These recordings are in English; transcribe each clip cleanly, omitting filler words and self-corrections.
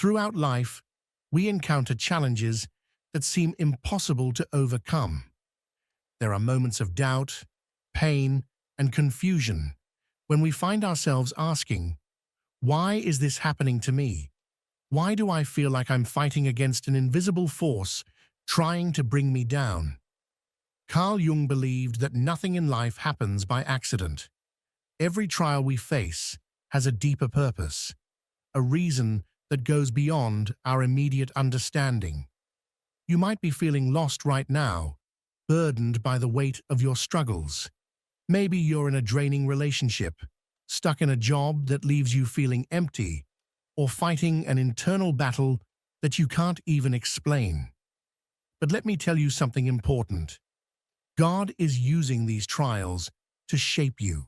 Throughout life, we encounter challenges that seem impossible to overcome. There are moments of doubt, pain, and confusion when we find ourselves asking, why is this happening to me? Why do I feel like I'm fighting against an invisible force trying to bring me down? Carl Jung believed that nothing in life happens by accident. Every trial we face has a deeper purpose, a reason that goes beyond our immediate understanding. You might be feeling lost right now, burdened by the weight of your struggles. Maybe you're in a draining relationship, stuck in a job that leaves you feeling empty, or fighting an internal battle that you can't even explain. But let me tell you something important. God is using these trials to shape you.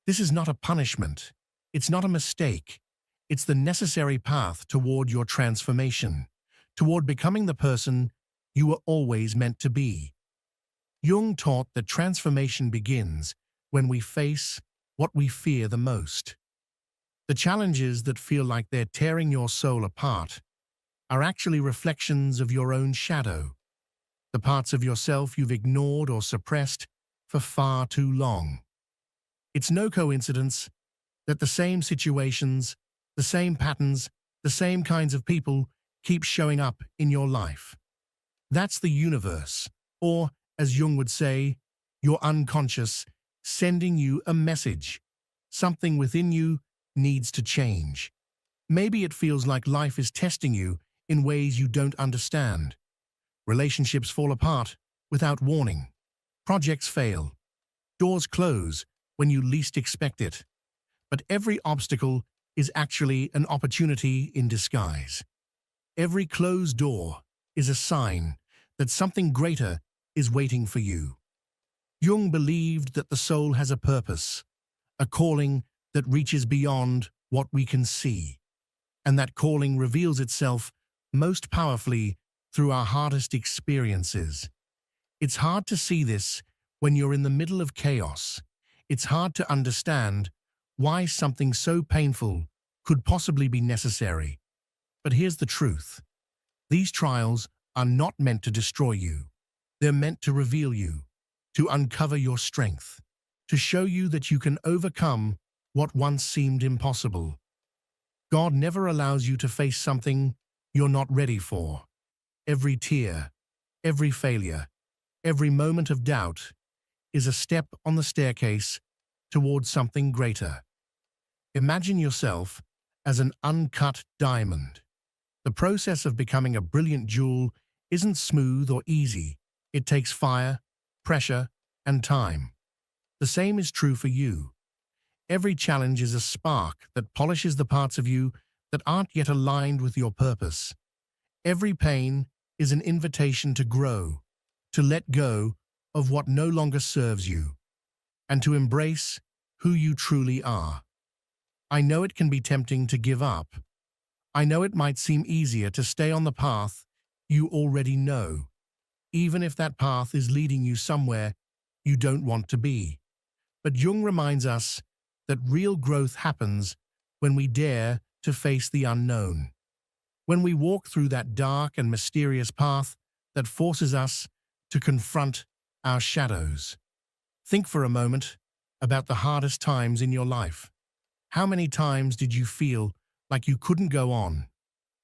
This is not a punishment. It's not a mistake. It's the necessary path toward your transformation, toward becoming the person you were always meant to be. Jung taught that transformation begins when we face what we fear the most. The challenges that feel like they're tearing your soul apart are actually reflections of your own shadow, the parts of yourself you've ignored or suppressed for far too long. It's no coincidence that the same situations, the same patterns, the same kinds of people keep showing up in your life. That's the universe, or, as Jung would say, your unconscious, sending you a message. Something within you needs to change. Maybe it feels like life is testing you in ways you don't understand. Relationships fall apart without warning. Projects fail. Doors close when you least expect it. But every obstacle is actually an opportunity in disguise. Every closed door is a sign that something greater is waiting for you. Jung believed that the soul has a purpose, a calling that reaches beyond what we can see, and that calling reveals itself most powerfully through our hardest experiences. It's hard to see this when you're in the middle of chaos. It's hard to understand why something so painful could possibly be necessary. But here's the truth. These trials are not meant to destroy you. They're meant to reveal you, to uncover your strength, to show you that you can overcome what once seemed impossible. God never allows you to face something you're not ready for. Every tear, every failure, every moment of doubt is a step on the staircase towards something greater. Imagine yourself as an uncut diamond. The process of becoming a brilliant jewel isn't smooth or easy. It takes fire, pressure, and time. The same is true for you. Every challenge is a spark that polishes the parts of you that aren't yet aligned with your purpose. Every pain is an invitation to grow, to let go of what no longer serves you, and to embrace who you truly are. I know it can be tempting to give up. I know it might seem easier to stay on the path you already know, even if that path is leading you somewhere you don't want to be. But Jung reminds us that real growth happens when we dare to face the unknown, when we walk through that dark and mysterious path that forces us to confront our shadows. Think for a moment about the hardest times in your life. How many times did you feel like you couldn't go on,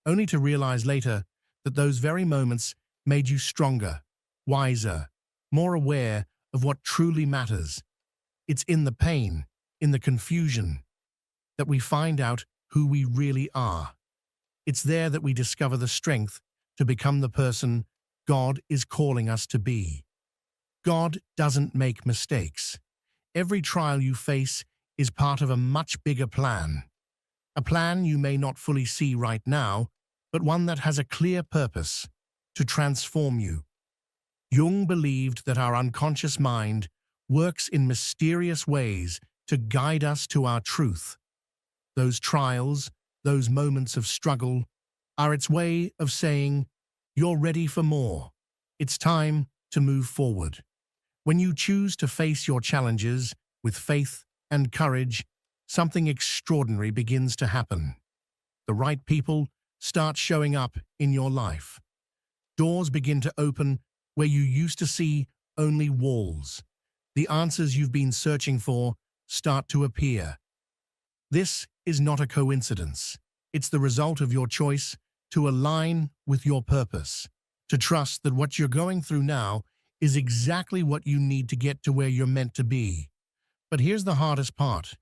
only to realize later that those very moments made you stronger, wiser, more aware of what truly matters? It's in the pain, in the confusion, that we find out who we really are. It's there that we discover the strength to become the person God is calling us to be. God doesn't make mistakes. Every trial you face is part of a much bigger plan. A plan you may not fully see right now, but one that has a clear purpose: to transform you. Jung believed that our unconscious mind works in mysterious ways to guide us to our truth. Those trials, those moments of struggle, are its way of saying, "You're ready for more. It's time to move forward." When you choose to face your challenges with faith and courage, something extraordinary begins to happen. The right people start showing up in your life. Doors begin to open where you used to see only walls. The answers you've been searching for start to appear. This is not a coincidence. It's the result of your choice to align with your purpose, to trust that what you're going through now is exactly what you need to get to where you're meant to be. But here's the hardest part: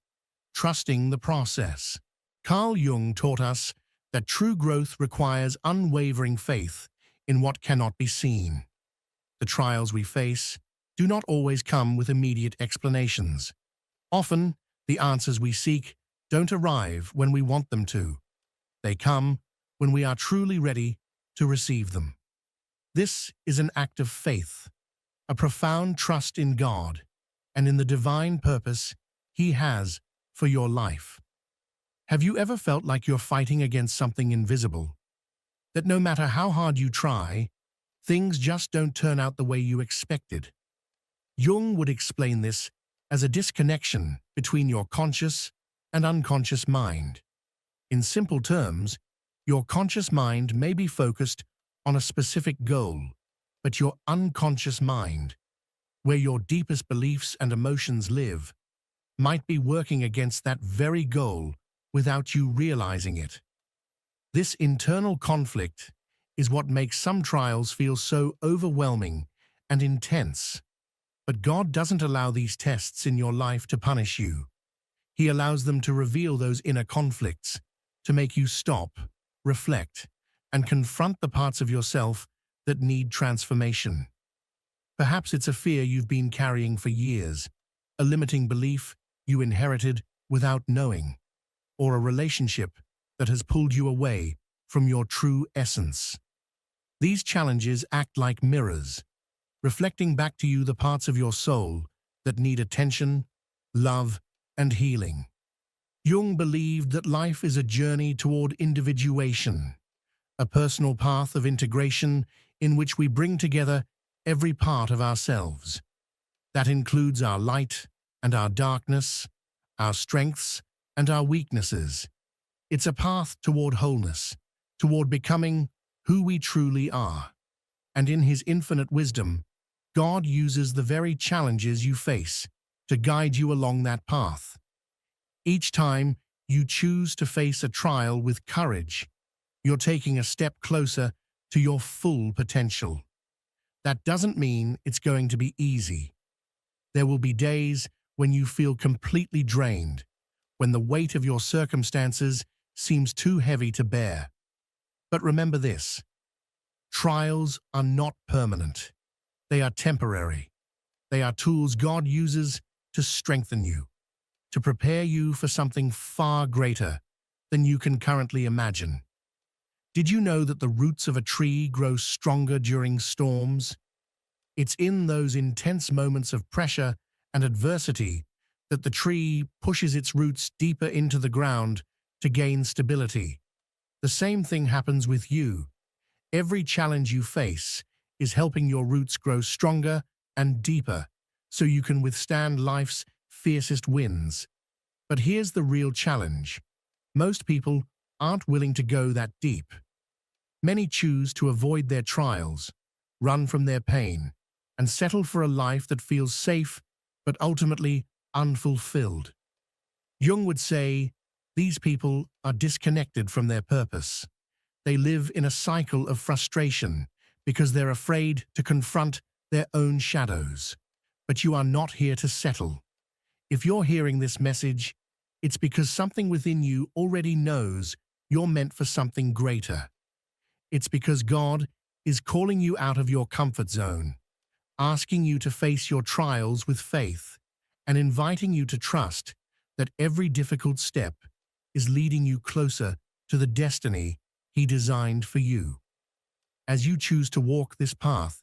trusting the process. Carl Jung taught us that true growth requires unwavering faith in what cannot be seen. The trials we face do not always come with immediate explanations. Often, the answers we seek don't arrive when we want them to. They come when we are truly ready to receive them. This is an act of faith, a profound trust in God and in the divine purpose He has for your life. Have you ever felt like you're fighting against something invisible? That no matter how hard you try, things just don't turn out the way you expected? Jung would explain this as a disconnection between your conscious and unconscious mind. In simple terms, your conscious mind may be focused on a specific goal, but your unconscious mind, where your deepest beliefs and emotions live, might be working against that very goal without you realizing it. This internal conflict is what makes some trials feel so overwhelming and intense. But God doesn't allow these tests in your life to punish you. He allows them to reveal those inner conflicts, to make you stop, reflect, and confront the parts of yourself that need transformation. Perhaps it's a fear you've been carrying for years, a limiting belief you inherited without knowing, or a relationship that has pulled you away from your true essence. These challenges act like mirrors, reflecting back to you the parts of your soul that need attention, love, and healing. Jung believed that life is a journey toward individuation, a personal path of integration in which we bring together every part of ourselves. That includes our light and our darkness, our strengths and our weaknesses. It's a path toward wholeness, toward becoming who we truly are. And in His infinite wisdom, God uses the very challenges you face to guide you along that path. Each time you choose to face a trial with courage, you're taking a step closer to your full potential. That doesn't mean it's going to be easy. There will be days when you feel completely drained, when the weight of your circumstances seems too heavy to bear. But remember this: trials are not permanent. They are temporary. They are tools God uses to strengthen you, to prepare you for something far greater than you can currently imagine. Did you know that the roots of a tree grow stronger during storms? It's in those intense moments of pressure and adversity that the tree pushes its roots deeper into the ground to gain stability. The same thing happens with you. Every challenge you face is helping your roots grow stronger and deeper so you can withstand life's fiercest winds. But here's the real challenge: most people aren't willing to go that deep. Many choose to avoid their trials, run from their pain, and settle for a life that feels safe but ultimately unfulfilled. Jung would say these people are disconnected from their purpose. They live in a cycle of frustration because they're afraid to confront their own shadows. But you are not here to settle. If you're hearing this message, it's because something within you already knows you're meant for something greater. It's because God is calling you out of your comfort zone, asking you to face your trials with faith, and inviting you to trust that every difficult step is leading you closer to the destiny He designed for you. As you choose to walk this path,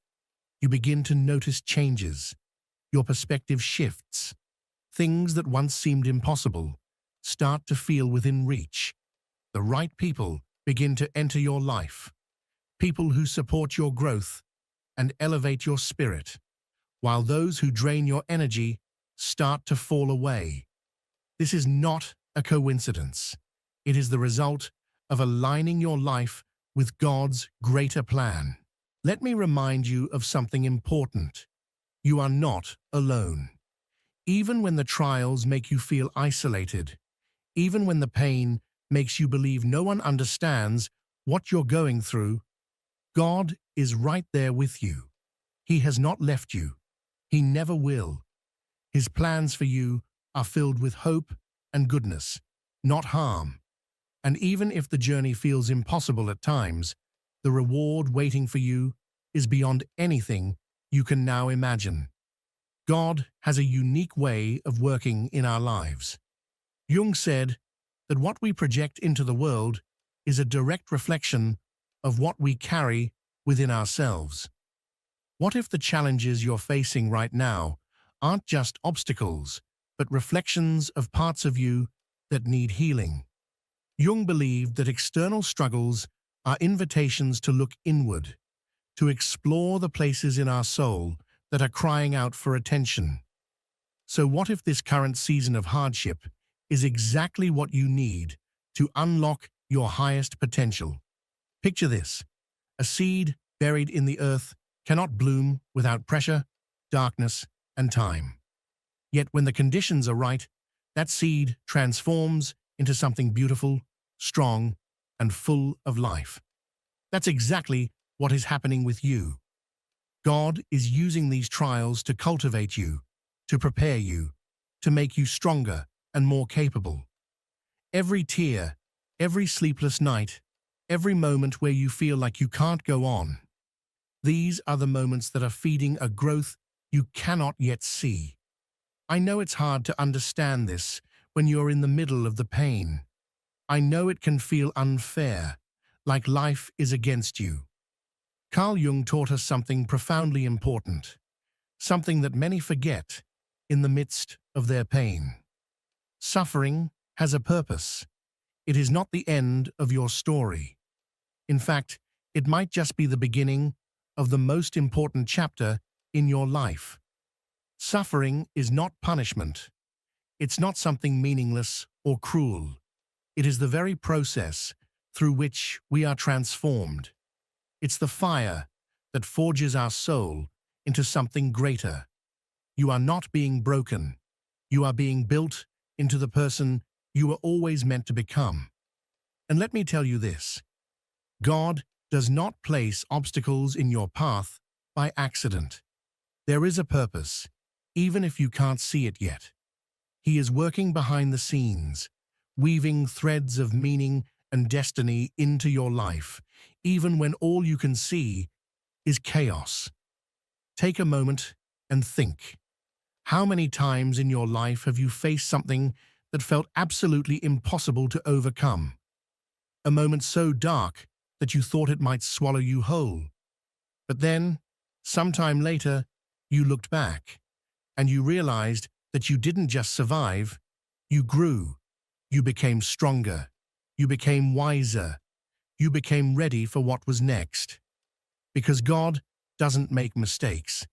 you begin to notice changes. Your perspective shifts. Things that once seemed impossible start to feel within reach. The right people begin to enter your life. People who support your growth and elevate your spirit, while those who drain your energy start to fall away. This is not a coincidence. It is the result of aligning your life with God's greater plan. Let me remind you of something important. You are not alone. Even when the trials make you feel isolated, even when the pain makes you believe no one understands what you're going through, God is right there with you. He has not left you. He never will. His plans for you are filled with hope and goodness, not harm. And even if the journey feels impossible at times, the reward waiting for you is beyond anything you can now imagine. God has a unique way of working in our lives. Jung said that what we project into the world is a direct reflection of what we carry within ourselves. What if the challenges you're facing right now aren't just obstacles, but reflections of parts of you that need healing? Jung believed that external struggles are invitations to look inward, to explore the places in our soul that are crying out for attention. So what if this current season of hardship is exactly what you need to unlock your highest potential? Picture this: a seed buried in the earth cannot bloom without pressure, darkness, and time. Yet when the conditions are right, that seed transforms into something beautiful, strong, and full of life. That's exactly what is happening with you. God is using these trials to cultivate you, to prepare you, to make you stronger and more capable. Every tear, every sleepless night, every moment where you feel like you can't go on, these are the moments that are feeding a growth you cannot yet see. I know it's hard to understand this when you're in the middle of the pain. I know it can feel unfair, like life is against you. Carl Jung taught us something profoundly important, something that many forget in the midst of their pain. Suffering has a purpose. It is not the end of your story. In fact, it might just be the beginning of the most important chapter in your life. Suffering is not punishment. It's not something meaningless or cruel. It is the very process through which we are transformed. It's the fire that forges our soul into something greater. You are not being broken. You are being built into the person you were always meant to become. And let me tell you this: God does not place obstacles in your path by accident. There is a purpose, even if you can't see it yet. He is working behind the scenes, weaving threads of meaning and destiny into your life, even when all you can see is chaos. Take a moment and think. How many times in your life have you faced something that felt absolutely impossible to overcome? A moment so dark that you thought it might swallow you whole. But then, sometime later, you looked back and you realized that you didn't just survive, you grew, you became stronger, you became wiser, you became ready for what was next. Because God doesn't make mistakes.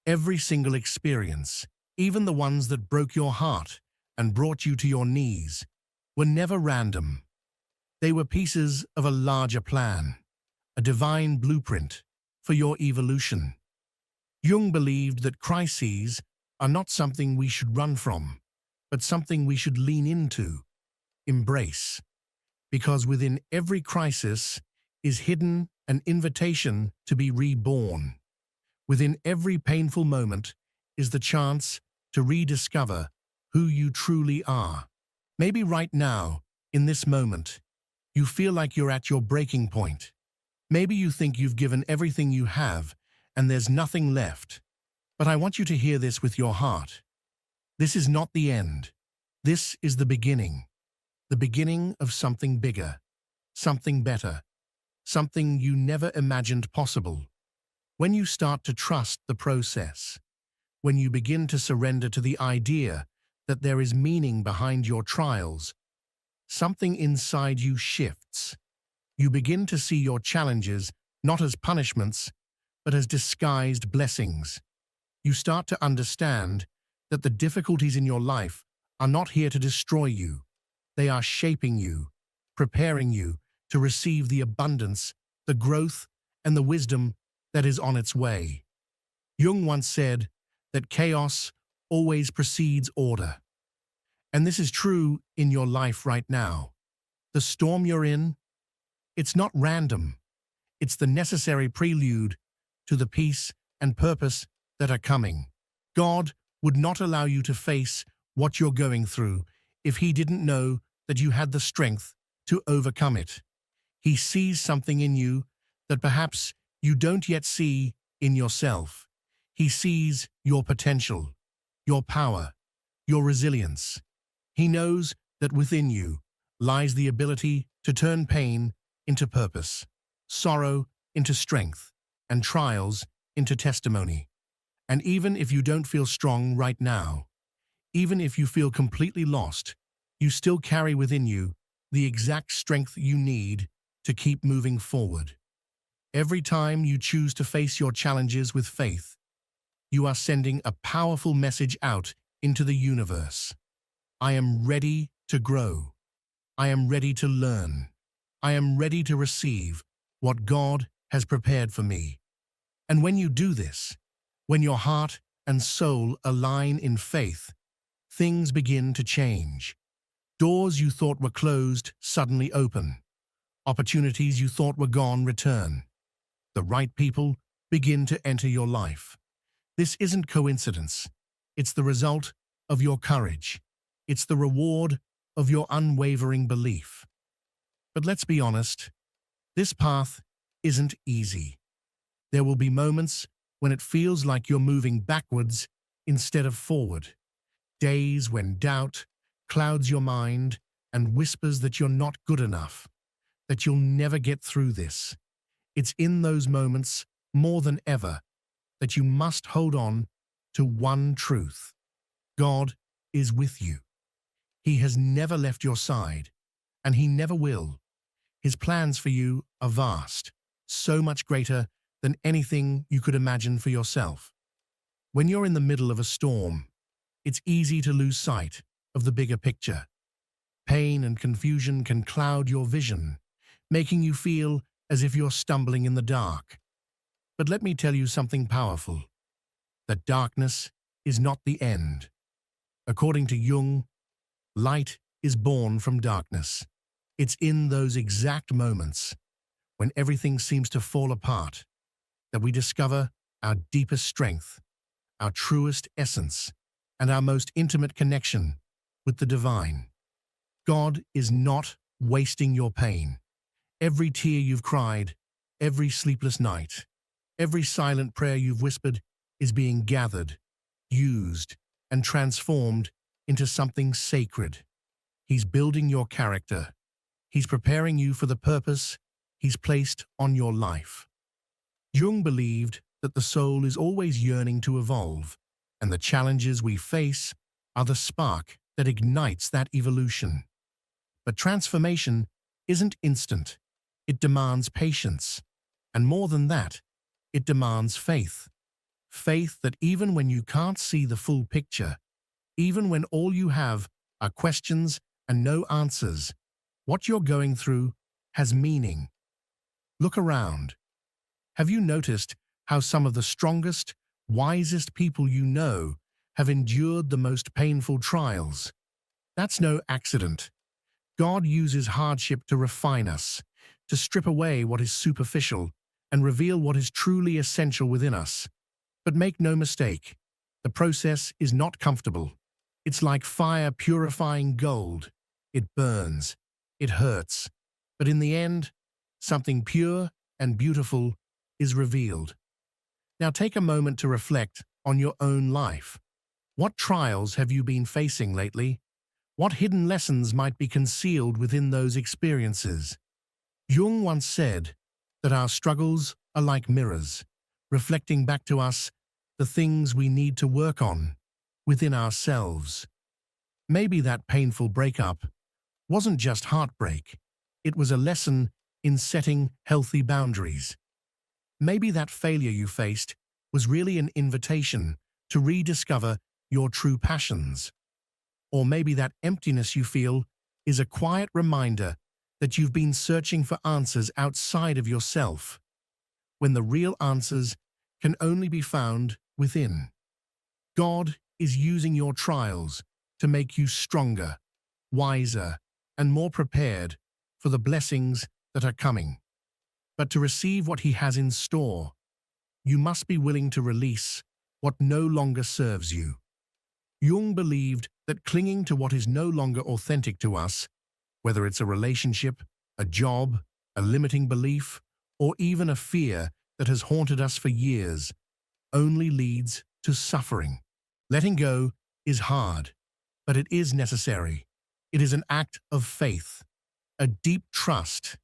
Every single experience, even the ones that broke your heart and brought you to your knees, were never random. They were pieces of a larger plan, a divine blueprint for your evolution. Jung believed that crises are not something we should run from, but something we should lean into, embrace. Because within every crisis is hidden an invitation to be reborn. Within every painful moment is the chance to rediscover who you truly are. Maybe right now, in this moment, you feel like you're at your breaking point. Maybe you think you've given everything you have and there's nothing left. But I want you to hear this with your heart. This is not the end. This is the beginning of something bigger, something better, something you never imagined possible. When you start to trust the process, when you begin to surrender to the idea that there is meaning behind your trials, something inside you shifts. You begin to see your challenges not as punishments, but as disguised blessings. You start to understand that the difficulties in your life are not here to destroy you. They are shaping you, preparing you to receive the abundance, the growth, and the wisdom that is on its way. Jung once said that chaos always precedes order. And this is true in your life right now. The storm you're in, it's not random. It's the necessary prelude to the peace and purpose that are coming. God would not allow you to face what you're going through if He didn't know that you had the strength to overcome it. He sees something in you that perhaps you don't yet see in yourself. He sees your potential, your power, your resilience. He knows that within you lies the ability to turn pain into purpose, sorrow into strength, and trials into testimony. And even if you don't feel strong right now, even if you feel completely lost, you still carry within you the exact strength you need to keep moving forward. Every time you choose to face your challenges with faith, you are sending a powerful message out into the universe. I am ready to grow. I am ready to learn. I am ready to receive what God has prepared for me. And when you do this, when your heart and soul align in faith, things begin to change. Doors you thought were closed suddenly open. Opportunities you thought were gone return. The right people begin to enter your life. This isn't coincidence. It's the result of your courage. It's the reward of your unwavering belief. But let's be honest, this path isn't easy. There will be moments when it feels like you're moving backwards instead of forward. Days when doubt clouds your mind and whispers that you're not good enough, that you'll never get through this. It's in those moments, more than ever, that you must hold on to one truth. God is with you. He has never left your side, and He never will. His plans for you are vast, so much greater than anything you could imagine for yourself. When you're in the middle of a storm, it's easy to lose sight of the bigger picture. Pain and confusion can cloud your vision, making you feel as if you're stumbling in the dark. But let me tell you something powerful, that darkness is not the end. According to Jung, light is born from darkness. It's in those exact moments, when everything seems to fall apart, that we discover our deepest strength, our truest essence, and our most intimate connection with the divine. God is not wasting your pain. Every tear you've cried, every sleepless night, every silent prayer you've whispered is being gathered, used, and transformed into something sacred. He's building your character. He's preparing you for the purpose He's placed on your life. Jung believed that the soul is always yearning to evolve, and the challenges we face are the spark that ignites that evolution. But transformation isn't instant. It demands patience. And more than that, it demands faith. Faith that even when you can't see the full picture, even when all you have are questions and no answers, what you're going through has meaning. Look around. Have you noticed how some of the strongest, wisest people you know have endured the most painful trials? That's no accident. God uses hardship to refine us, to strip away what is superficial and reveal what is truly essential within us. But make no mistake, the process is not comfortable. It's like fire purifying gold. It burns, it hurts, but in the end, something pure and beautiful is revealed. Now take a moment to reflect on your own life. What trials have you been facing lately? What hidden lessons might be concealed within those experiences? Jung once said that our struggles are like mirrors, reflecting back to us the things we need to work on within ourselves. Maybe that painful breakup wasn't just heartbreak. It was a lesson in setting healthy boundaries. Maybe that failure you faced was really an invitation to rediscover your true passions. Or maybe that emptiness you feel is a quiet reminder that you've been searching for answers outside of yourself, when the real answers can only be found within. God is using your trials to make you stronger, wiser, and more prepared for the blessings that are coming. But to receive what He has in store, you must be willing to release what no longer serves you. Jung believed that clinging to what is no longer authentic to us, whether it's a relationship, a job, a limiting belief, or even a fear that has haunted us for years, only leads to suffering. Letting go is hard, but it is necessary. It is an act of faith, a deep trust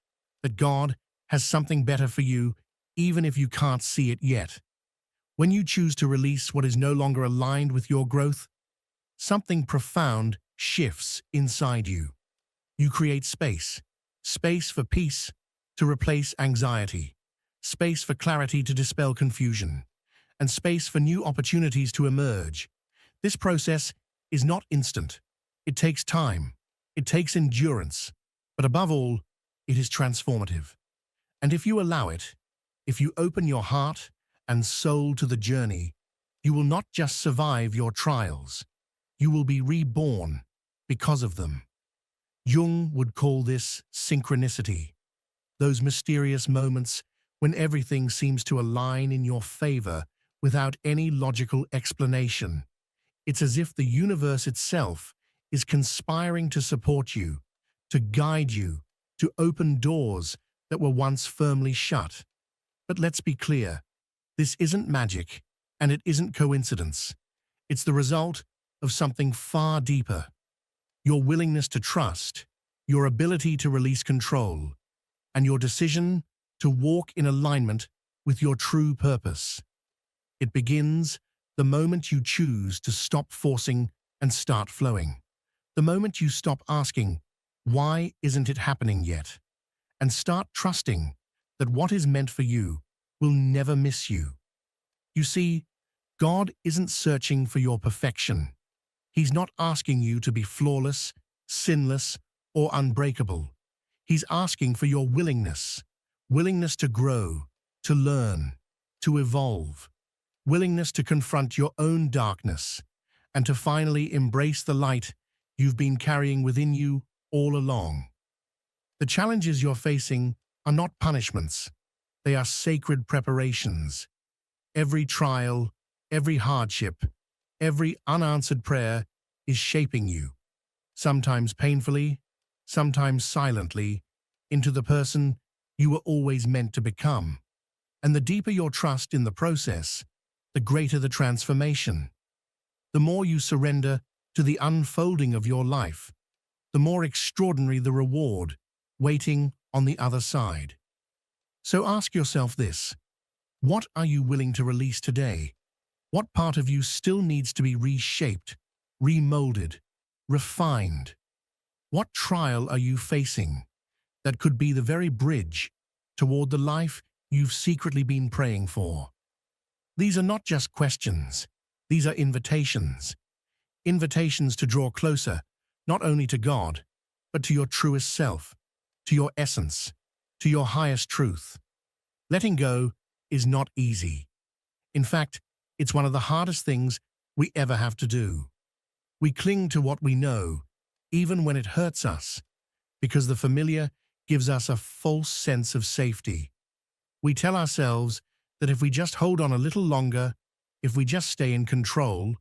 that God has something better for you, even if you can't see it yet. When you choose to release what is no longer aligned with your growth, something profound shifts inside you. You create space for peace to replace anxiety, space for clarity to dispel confusion, and space for new opportunities to emerge. This process is not instant. It takes time. It takes endurance. But above all, it is transformative. And if you allow it, if you open your heart and soul to the journey, you will not just survive your trials. You will be reborn because of them. Jung would call this synchronicity, those mysterious moments when everything seems to align in your favor without any logical explanation. It's as if the universe itself is conspiring to support you, to guide you, to open doors that were once firmly shut. But let's be clear, this isn't magic, and it isn't coincidence. It's the result of something far deeper. Your willingness to trust, your ability to release control, and your decision to walk in alignment with your true purpose. It begins the moment you choose to stop forcing and start flowing. The moment you stop asking, "Why isn't it happening yet?" and start trusting that what is meant for you will never miss you. You see, God isn't searching for your perfection. He's not asking you to be flawless, sinless, or unbreakable. He's asking for your willingness to grow, to learn, to evolve, willingness to confront your own darkness, and to finally embrace the light you've been carrying within you all along. The challenges you're facing are not punishments. They are sacred preparations. Every trial, every hardship, every unanswered prayer is shaping you, sometimes painfully, sometimes silently, into the person you were always meant to become. And the deeper your trust in the process, the greater the transformation. The more you surrender to the unfolding of your life, the more extraordinary the reward waiting on the other side. So ask yourself this: what are you willing to release today? What part of you still needs to be reshaped, remolded, refined? What trial are you facing that could be the very bridge toward the life you've secretly been praying for? These are not just questions. These are invitations. Invitations to draw closer, not only to God, but to your truest self, to your essence, to your highest truth. Letting go is not easy. In fact, it's one of the hardest things we ever have to do. We cling to what we know, even when it hurts us, because the familiar gives us a false sense of safety. We tell ourselves that if we just hold on a little longer, if we just stay in control,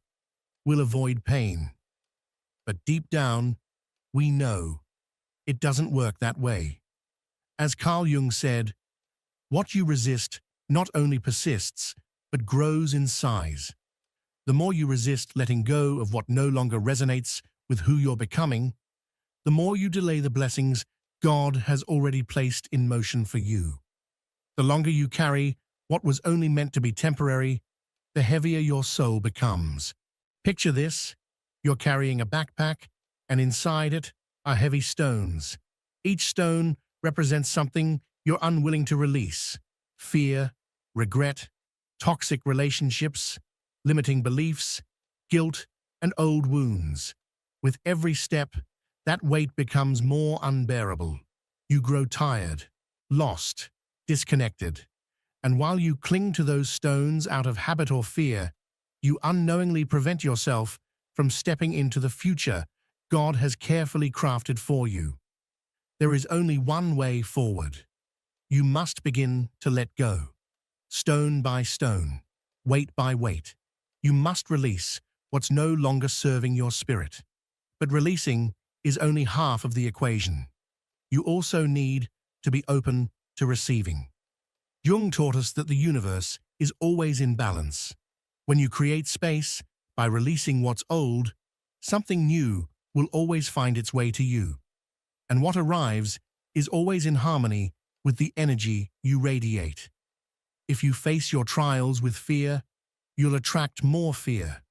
we'll avoid pain. But deep down, we know it doesn't work that way. As Carl Jung said, what you resist not only persists, but grows in size. The more you resist letting go of what no longer resonates with who you're becoming, the more you delay the blessings God has already placed in motion for you. The longer you carry what was only meant to be temporary, the heavier your soul becomes. Picture this: you're carrying a backpack, and inside it are heavy stones. Each stone represents something you're unwilling to release: fear, regret, toxic relationships, limiting beliefs, guilt, and old wounds. With every step, that weight becomes more unbearable. You grow tired, lost, disconnected. And while you cling to those stones out of habit or fear, you unknowingly prevent yourself from stepping into the future God has carefully crafted for you. There is only one way forward. You must begin to let go. Stone by stone, weight by weight. You must release what's no longer serving your spirit. But releasing is only half of the equation. You also need to be open to receiving. Jung taught us that the universe is always in balance. When you create space by releasing what's old, something new will always find its way to you. And what arrives is always in harmony with the energy you radiate. If you face your trials with fear, you'll attract more fear.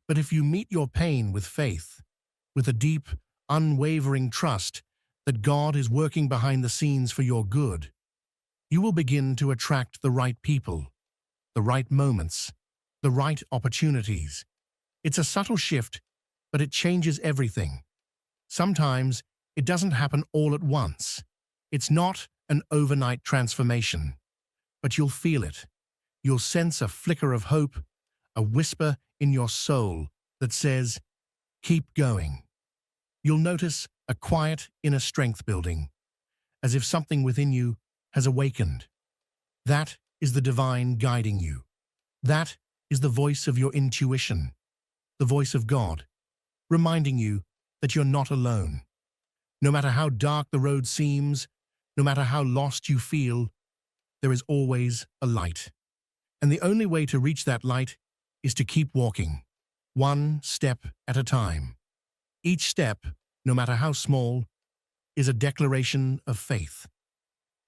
But if you meet your pain with faith, with a deep, unwavering trust that God is working behind the scenes for your good, you will begin to attract the right people, the right moments, the right opportunities. It's a subtle shift, but it changes everything. Sometimes it doesn't happen all at once. It's not an overnight transformation, but you'll feel it. You'll sense a flicker of hope, a whisper in your soul that says, "Keep going." You'll notice a quiet inner strength building, as if something within you has awakened. That is the divine guiding you. That is the voice of your intuition, the voice of God, reminding you that you're not alone. No matter how dark the road seems, no matter how lost you feel, there is always a light. And the only way to reach that light is to keep walking, one step at a time. Each step, no matter how small, is a declaration of faith.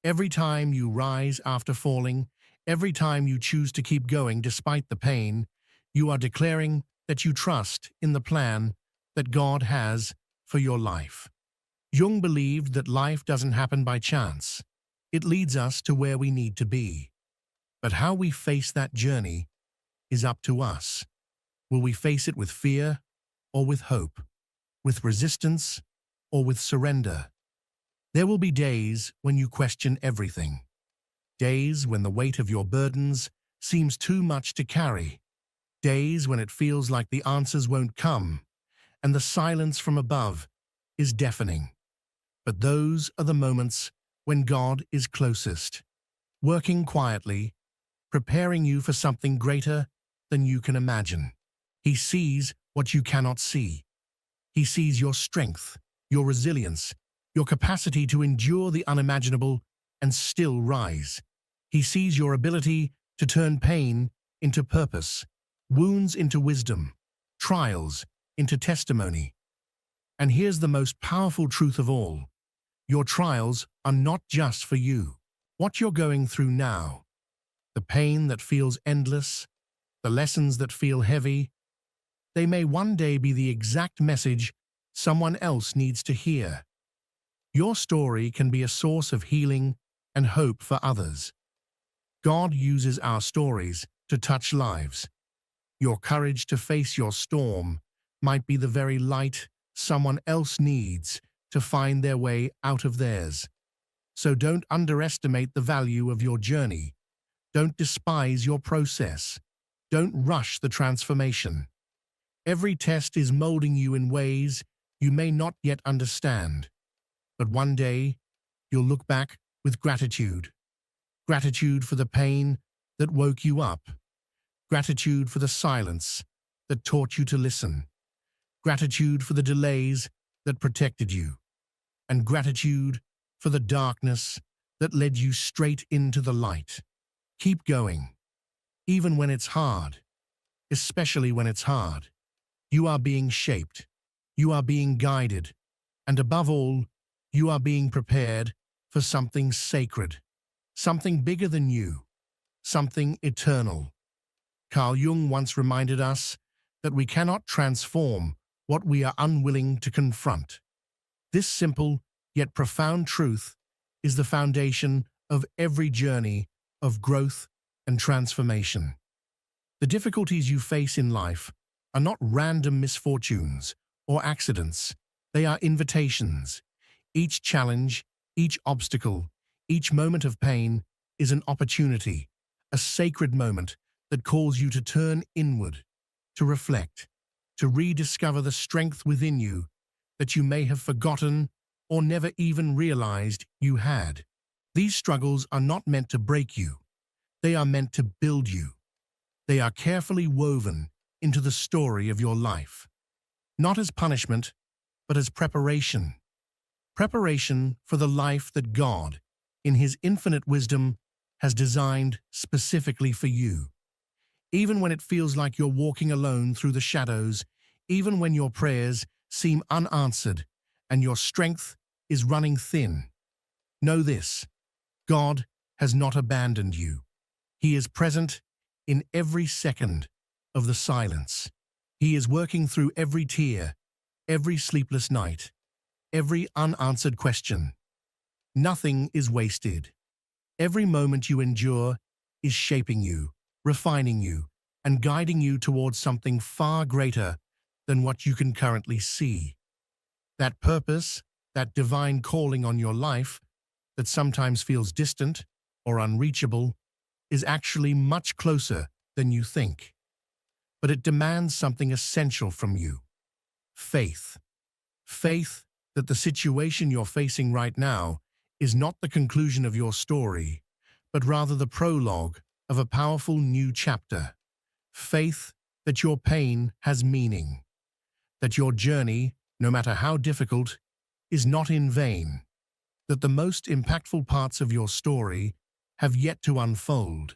Every time you rise after falling, every time you choose to keep going despite the pain, you are declaring that you trust in the plan that God has for your life. Jung believed that life doesn't happen by chance. It leads us to where we need to be. But how we face that journey is up to us. Will we face it with fear or with hope? With resistance or with surrender? There will be days when you question everything. Days when the weight of your burdens seems too much to carry. Days when it feels like the answers won't come, and the silence from above is deafening. But those are the moments when God is closest, working quietly, preparing you for something greater than you can imagine. He sees what you cannot see. He sees your strength, your resilience, your capacity to endure the unimaginable and still rise. He sees your ability to turn pain into purpose, wounds into wisdom, trials into testimony. And here's the most powerful truth of all. Your trials are not just for you. What you're going through now, the pain that feels endless, the lessons that feel heavy, they may one day be the exact message someone else needs to hear. Your story can be a source of healing and hope for others. God uses our stories to touch lives. Your courage to face your storm might be the very light someone else needs to find their way out of theirs. So don't underestimate the value of your journey. Don't despise your process. Don't rush the transformation. Every test is molding you in ways you may not yet understand. But one day, you'll look back with gratitude. Gratitude for the pain that woke you up. Gratitude for the silence that taught you to listen. Gratitude for the delays that protected you. And gratitude for the darkness that led you straight into the light. Keep going, even when it's hard, especially when it's hard. You are being shaped, you are being guided, and above all, you are being prepared for something sacred, something bigger than you, something eternal. Carl Jung once reminded us that we cannot transform what we are unwilling to confront. This simple yet profound truth is the foundation of every journey of growth and transformation. The difficulties you face in life are not random misfortunes or accidents. They are invitations. Each challenge, Each obstacle, each moment of pain is an opportunity, a sacred moment that calls you to turn inward, to reflect, to rediscover the strength within you that you may have forgotten or never even realized you had. These struggles are not meant to break you. They are meant to build you. They are carefully woven into the story of your life, not as punishment, but as preparation. Preparation for the life that God, in His infinite wisdom, has designed specifically for you. Even when it feels like you're walking alone through the shadows, even when your prayers seem unanswered and your strength is running thin, know this: God has not abandoned you. He is present in every second of the silence. He is working through every tear, every sleepless night, every unanswered question. Nothing is wasted. Every moment you endure is shaping you, refining you, and guiding you towards something far greater than what you can currently see. That purpose, that divine calling on your life that sometimes feels distant or unreachable, is actually much closer than you think. But it demands something essential from you: faith. Faith that the situation you're facing right now is not the conclusion of your story, but rather the prologue of a powerful new chapter. Faith that your pain has meaning, that your journey, no matter how difficult, is not in vain, that the most impactful parts of your story have yet to unfold.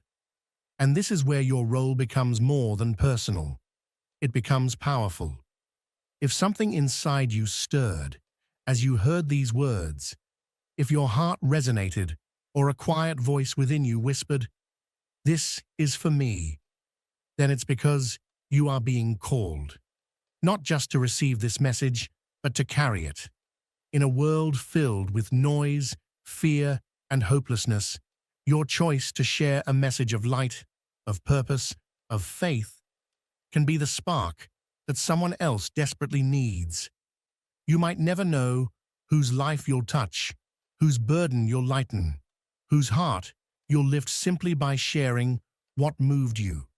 And this is where your role becomes more than personal. It becomes powerful. If something inside you stirred as you heard these words, if your heart resonated or a quiet voice within you whispered, "This is for me," then it's because you are being called, not just to receive this message, but to carry it. In a world filled with noise, fear, and hopelessness, your choice to share a message of light, of purpose, of faith can be the spark that someone else desperately needs. You might never know whose life you'll touch, whose burden you'll lighten, whose heart you'll lift simply by sharing what moved you.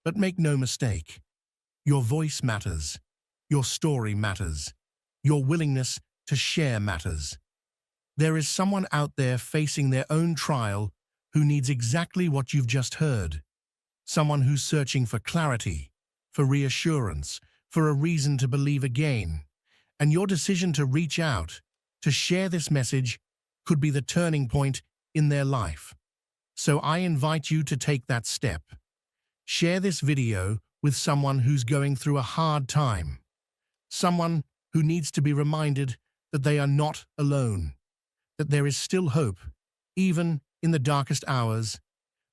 But make no mistake, your voice matters, your story matters, your willingness to share matters. There is someone out there facing their own trial who needs exactly what you've just heard. Someone who's searching for clarity, for reassurance, for a reason to believe again. And your decision to reach out, to share this message, could be the turning point in their life. So I invite you to take that step. Share this video with someone who's going through a hard time. Someone who needs to be reminded that they are not alone, that there is still hope, even in the darkest hours,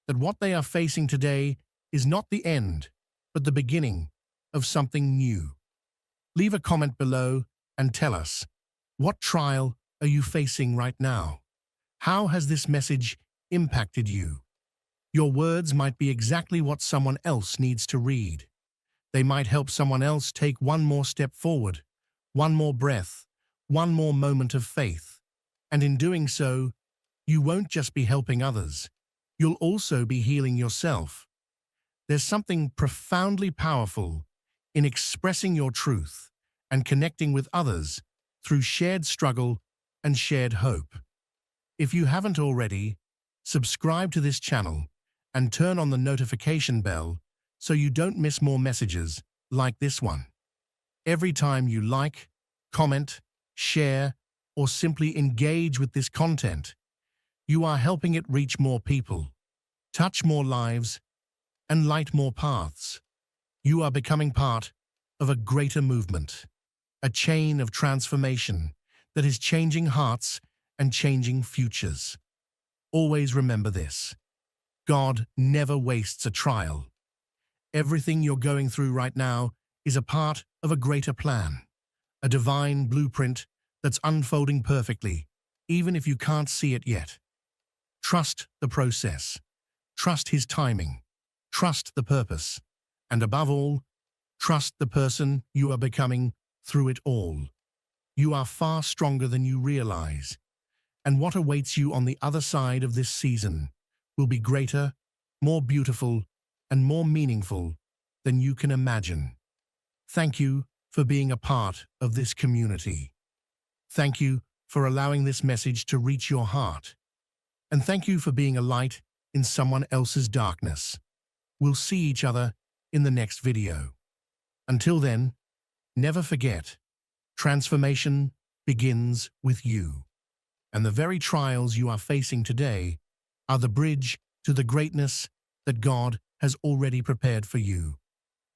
that what they are facing today is not the end, but the beginning of something new. Leave a comment below and tell us, what trial are you facing right now? How has this message impacted you? Your words might be exactly what someone else needs to read. They might help someone else take one more step forward, one more breath, one more moment of faith. And in doing so, you won't just be helping others, you'll also be healing yourself. There's something profoundly powerful in expressing your truth and connecting with others through shared struggle and shared hope. If you haven't already, subscribe to this channel and turn on the notification bell so you don't miss more messages like this one. Every time you like, comment, share, or simply engage with this content, you are helping it reach more people, touch more lives, and light more paths. You are becoming part of a greater movement, a chain of transformation that is changing hearts and changing futures. Always remember this: God never wastes a trial. Everything you're going through right now is a part of a greater plan, a divine blueprint that's unfolding perfectly, even if you can't see it yet. Trust the process. Trust His timing. Trust the purpose. And above all, trust the person you are becoming through it all. You are far stronger than you realize. And what awaits you on the other side of this season will be greater, more beautiful, and more meaningful than you can imagine. Thank you for being a part of this community. Thank you for allowing this message to reach your heart. And thank you for being a light in someone else's darkness. We'll see each other in the next video. Until then, never forget, transformation begins with you. And the very trials you are facing today are the bridge to the greatness that God has already prepared for you.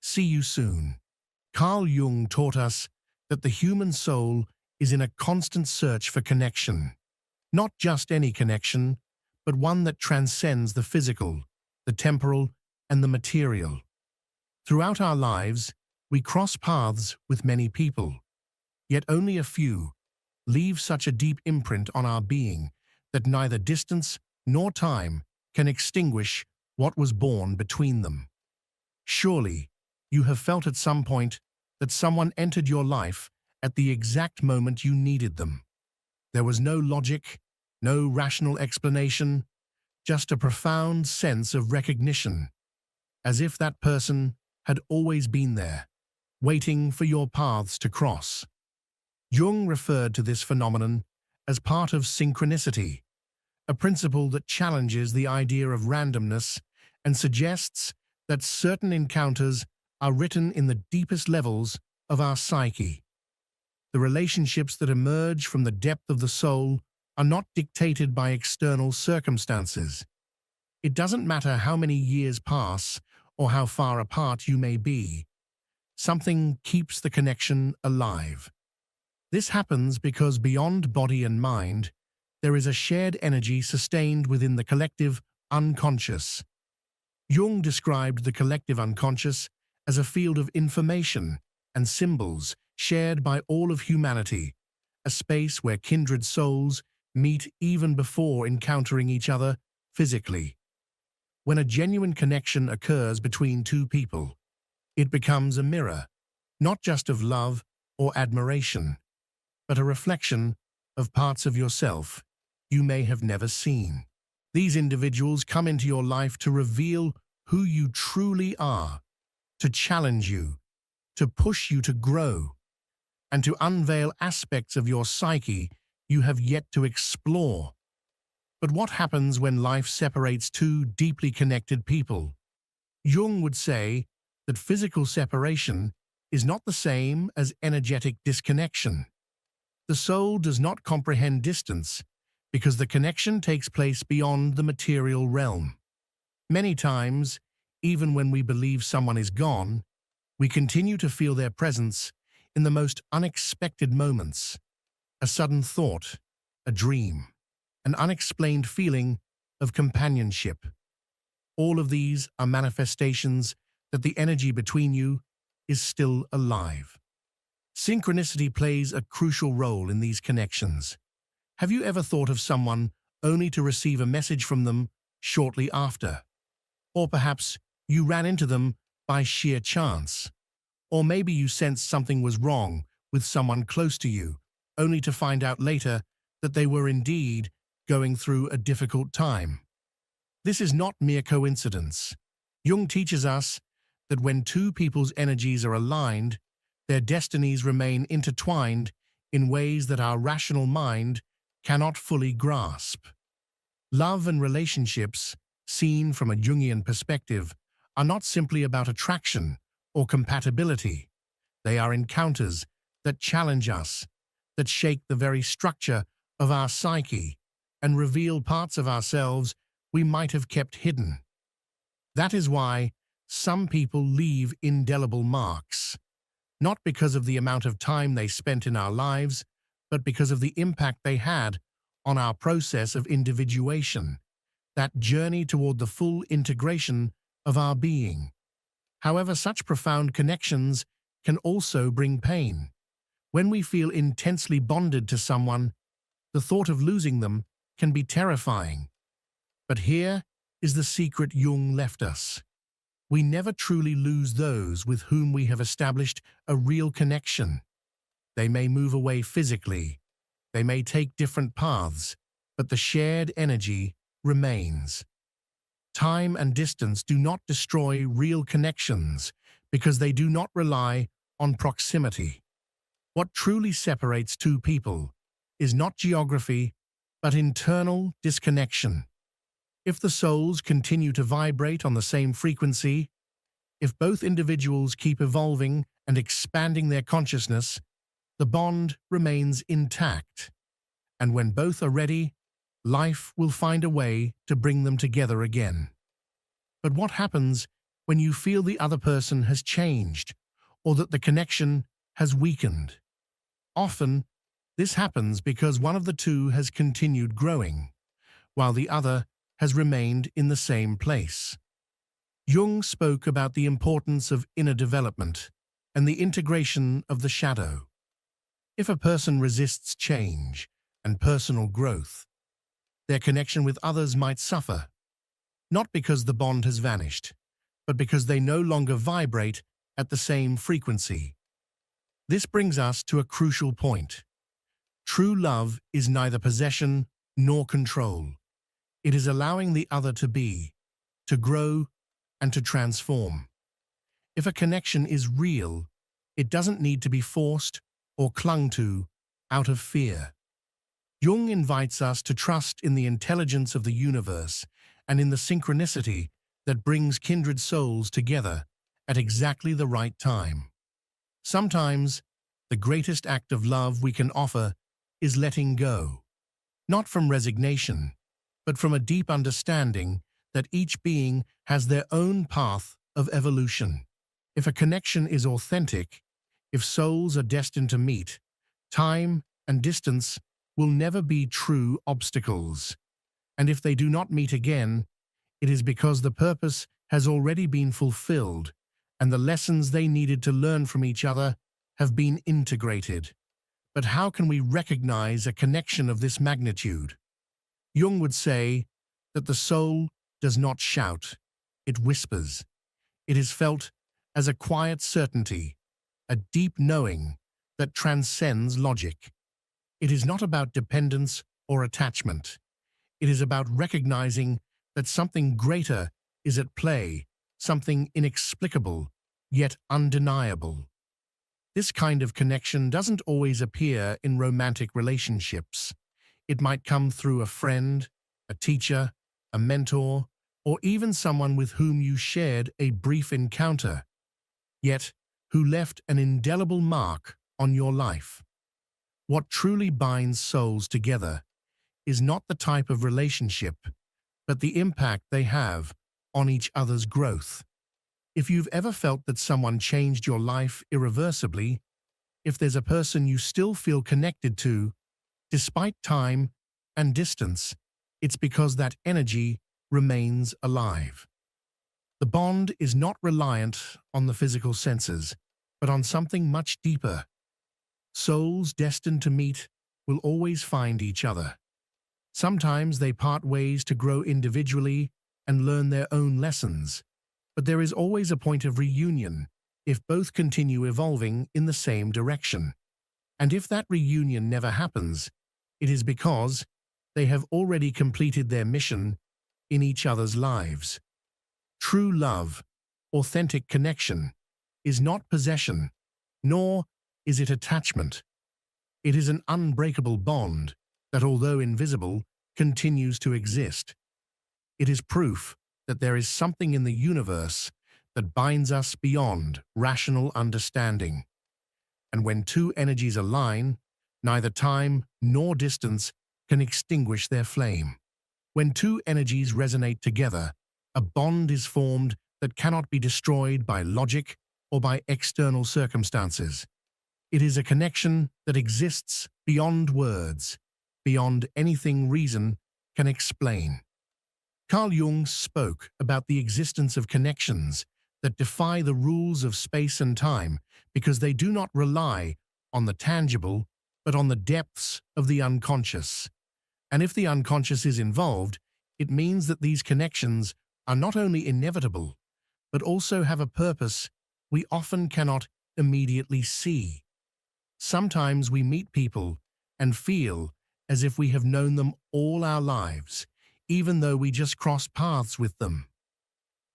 See you soon. Carl Jung taught us that the human soul is in a constant search for connection. Not just any connection, but one that transcends the physical, the temporal, and the material. Throughout our lives, we cross paths with many people, yet only a few leave such a deep imprint on our being that neither distance nor time can extinguish what was born between them. Surely, you have felt at some point that someone entered your life at the exact moment you needed them. There was no logic, no rational explanation, just a profound sense of recognition, as if that person had always been there, waiting for your paths to cross. Jung referred to this phenomenon as part of synchronicity, a principle that challenges the idea of randomness and suggests that certain encounters are written in the deepest levels of our psyche. The relationships that emerge from the depth of the soul are not dictated by external circumstances. It doesn't matter how many years pass or how far apart you may be. Something keeps the connection alive. This happens because beyond body and mind, there is a shared energy sustained within the collective unconscious. Jung described the collective unconscious as a field of information and symbols shared by all of humanity, a space where kindred souls meet even before encountering each other physically. When a genuine connection occurs between two people, it becomes a mirror, not just of love or admiration, but a reflection of parts of yourself you may have never seen. These individuals come into your life to reveal who you truly are, to challenge you, to push you to grow, and to unveil aspects of your psyche you have yet to explore. But what happens when life separates two deeply connected people? Jung would say that physical separation is not the same as energetic disconnection. The soul does not comprehend distance because the connection takes place beyond the material realm. Many times, even when we believe someone is gone, we continue to feel their presence in the most unexpected moments. A sudden thought, a dream, an unexplained feeling of companionship. All of these are manifestations that the energy between you is still alive. Synchronicity plays a crucial role in these connections. Have you ever thought of someone only to receive a message from them shortly after? Or perhaps you ran into them by sheer chance. Or maybe you sensed something was wrong with someone close to you, only to find out later that they were indeed going through a difficult time. This is not mere coincidence. Jung teaches us that when two people's energies are aligned, their destinies remain intertwined in ways that our rational mind cannot fully grasp. Love and relationships, seen from a Jungian perspective, are not simply about attraction or compatibility. They are encounters that challenge us, that shake the very structure of our psyche, and reveal parts of ourselves we might have kept hidden. That is why some people leave indelible marks, not because of the amount of time they spent in our lives, but because of the impact they had on our process of individuation, that journey toward the full integration of our being. However, such profound connections can also bring pain. When we feel intensely bonded to someone, the thought of losing them can be terrifying. But here is the secret Jung left us. We never truly lose those with whom we have established a real connection. They may move away physically, they may take different paths, but the shared energy remains. Time and distance do not destroy real connections because they do not rely on proximity. What truly separates two people is not geography, but internal disconnection. If the souls continue to vibrate on the same frequency, if both individuals keep evolving and expanding their consciousness, the bond remains intact. And when both are ready, life will find a way to bring them together again. But what happens when you feel the other person has changed or that the connection has weakened? Often, this happens because one of the two has continued growing, while the other has remained in the same place. Jung spoke about the importance of inner development and the integration of the shadow. If a person resists change and personal growth, their connection with others might suffer, not because the bond has vanished, but because they no longer vibrate at the same frequency. This brings us to a crucial point. True love is neither possession nor control. It is allowing the other to be, to grow, and to transform. If a connection is real, it doesn't need to be forced or clung to out of fear. Jung invites us to trust in the intelligence of the universe and in the synchronicity that brings kindred souls together at exactly the right time. Sometimes, the greatest act of love we can offer is letting go, not from resignation, but from a deep understanding that each being has their own path of evolution. If a connection is authentic, if souls are destined to meet, time and distance will never be true obstacles. And if they do not meet again, it is because the purpose has already been fulfilled and the lessons they needed to learn from each other have been integrated. But how can we recognize a connection of this magnitude? Jung would say that the soul does not shout, it whispers. It is felt as a quiet certainty, a deep knowing that transcends logic. It is not about dependence or attachment. It is about recognizing that something greater is at play, something inexplicable, yet undeniable. This kind of connection doesn't always appear in romantic relationships. It might come through a friend, a teacher, a mentor, or even someone with whom you shared a brief encounter, yet who left an indelible mark on your life. What truly binds souls together is not the type of relationship, but the impact they have on each other's growth. If you've ever felt that someone changed your life irreversibly, if there's a person you still feel connected to, despite time and distance, it's because that energy remains alive. The bond is not reliant on the physical senses, but on something much deeper. Souls destined to meet will always find each other. Sometimes they part ways to grow individually and learn their own lessons, but there is always a point of reunion if both continue evolving in the same direction. And if that reunion never happens, it is because they have already completed their mission in each other's lives. True love, authentic connection, is not possession, nor is it attachment. It is an unbreakable bond that, although invisible, continues to exist. It is proof that there is something in the universe that binds us beyond rational understanding. And when two energies align, neither time nor distance can extinguish their flame. When two energies resonate together, a bond is formed that cannot be destroyed by logic or by external circumstances. It is a connection that exists beyond words, beyond anything reason can explain. Carl Jung spoke about the existence of connections that defy the rules of space and time because they do not rely on the tangible, but on the depths of the unconscious. And if the unconscious is involved, it means that these connections are not only inevitable, but also have a purpose we often cannot immediately see. Sometimes we meet people and feel as if we have known them all our lives, even though we just crossed paths with them.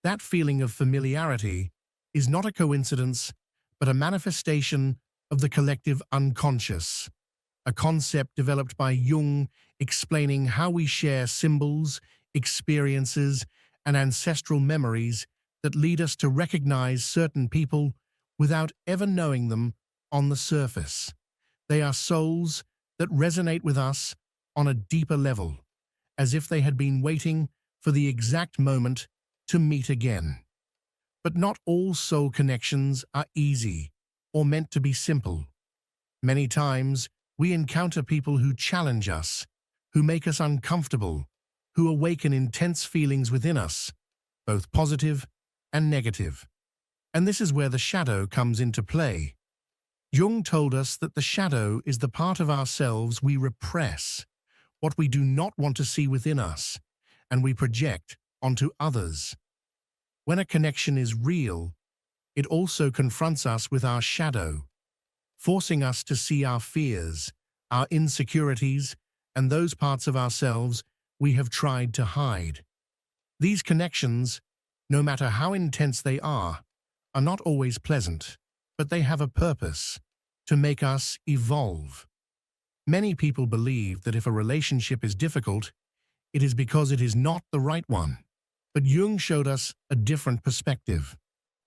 That feeling of familiarity is not a coincidence, but a manifestation of the collective unconscious, a concept developed by Jung explaining how we share symbols, experiences, and ancestral memories that lead us to recognize certain people without ever knowing them on the surface. They are souls that resonate with us on a deeper level, as if they had been waiting for the exact moment to meet again. But not all soul connections are easy or meant to be simple. Many times, we encounter people who challenge us, who make us uncomfortable, who awaken intense feelings within us, both positive and negative. And this is where the shadow comes into play. Jung told us that the shadow is the part of ourselves we repress, what we do not want to see within us, and we project onto others. When a connection is real, it also confronts us with our shadow, forcing us to see our fears, our insecurities, and those parts of ourselves we have tried to hide. These connections, no matter how intense they are not always pleasant, but they have a purpose: to make us evolve. Many people believe that if a relationship is difficult, it is because it is not the right one. But Jung showed us a different perspective.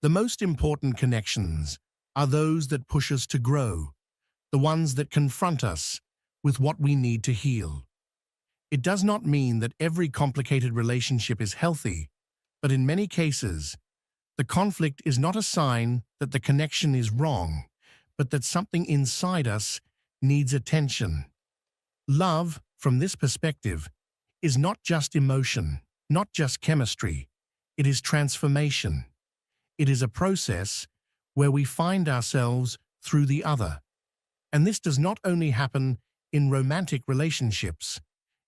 The most important connections are those that push us to grow, the ones that confront us with what we need to heal. It does not mean that every complicated relationship is healthy, but in many cases, the conflict is not a sign that the connection is wrong, but that something inside us needs attention. Love, from this perspective, is not just emotion, not just chemistry. It is transformation. It is a process where we find ourselves through the other. And this does not only happen in romantic relationships.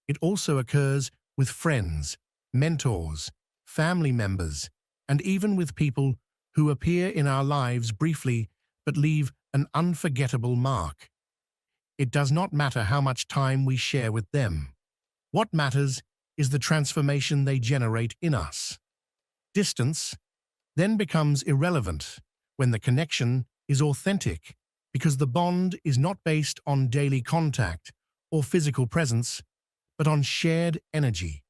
It also occurs with friends, mentors, family members, and even with people who appear in our lives briefly but leave an unforgettable mark. It does not matter how much time we share with them. What matters is the transformation they generate in us. Distance then becomes irrelevant when the connection is authentic, because the bond is not based on daily contact or physical presence, but on shared energy.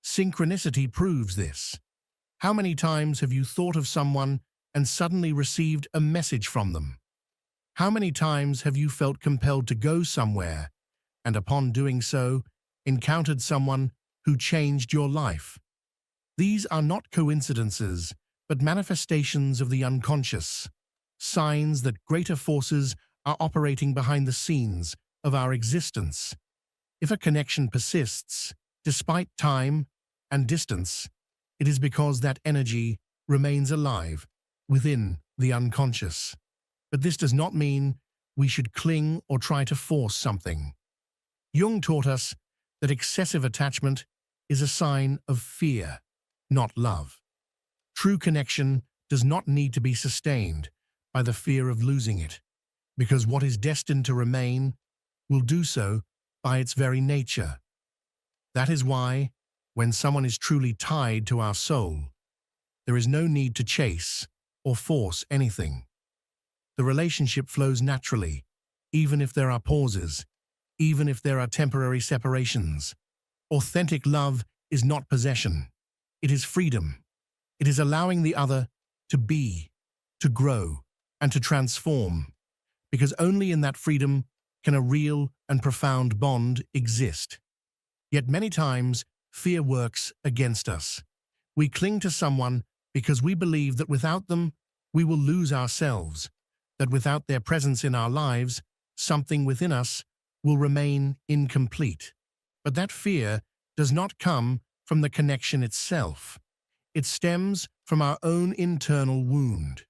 Synchronicity proves this. How many times have you thought of someone and suddenly received a message from them? How many times have you felt compelled to go somewhere and upon doing so, encountered someone who changed your life? These are not coincidences, but manifestations of the unconscious, signs that greater forces are operating behind the scenes of our existence. If a connection persists, despite time and distance, it is because that energy remains alive within the unconscious. But this does not mean we should cling or try to force something. Jung taught us that excessive attachment is a sign of fear, not love. True connection does not need to be sustained by the fear of losing it, because what is destined to remain will do so by its very nature. That is why, when someone is truly tied to our soul, there is no need to chase or force anything. The relationship flows naturally, even if there are pauses, even if there are temporary separations. Authentic love is not possession. It is freedom. It is allowing the other to be, to grow, and to transform, because only in that freedom can a real and profound bond exist. Yet many times, fear works against us. We cling to someone because we believe that without them, we will lose ourselves, that without their presence in our lives, something within us will remain incomplete. But that fear does not come from the connection itself. It stems from our own internal wound.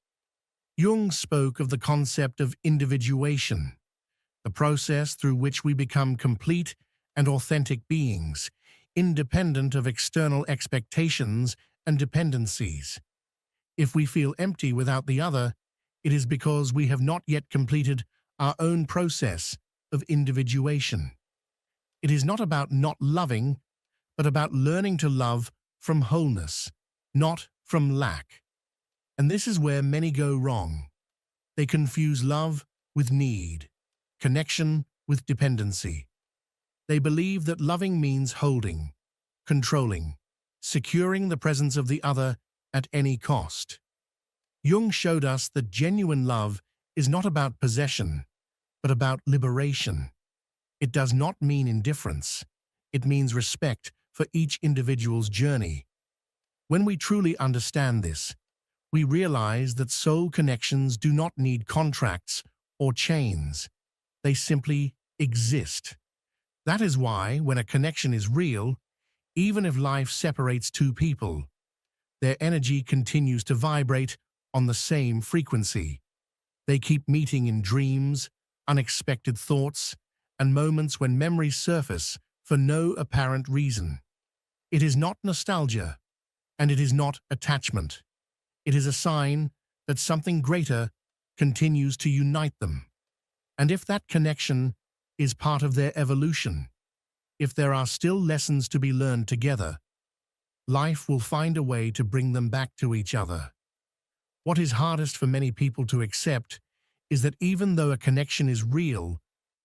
Jung spoke of the concept of individuation, the process through which we become complete and authentic beings, independent of external expectations and dependencies. If we feel empty without the other, it is because we have not yet completed our own process of individuation. It is not about not loving, but about learning to love from wholeness, not from lack. And this is where many go wrong. They confuse love with need, connection with dependency. They believe that loving means holding, controlling, securing the presence of the other at any cost. Jung showed us that genuine love is not about possession, but about liberation. It does not mean indifference. It means respect for each individual's journey. When we truly understand this, we realize that soul connections do not need contracts or chains. They simply exist. That is why, when a connection is real, even if life separates two people, their energy continues to vibrate on the same frequency. They keep meeting in dreams, unexpected thoughts, and moments when memories surface for no apparent reason. It is not nostalgia, and it is not attachment. It is a sign that something greater continues to unite them. And if that connection is part of their evolution, if there are still lessons to be learned together, life will find a way to bring them back to each other. What is hardest for many people to accept is that even though a connection is real,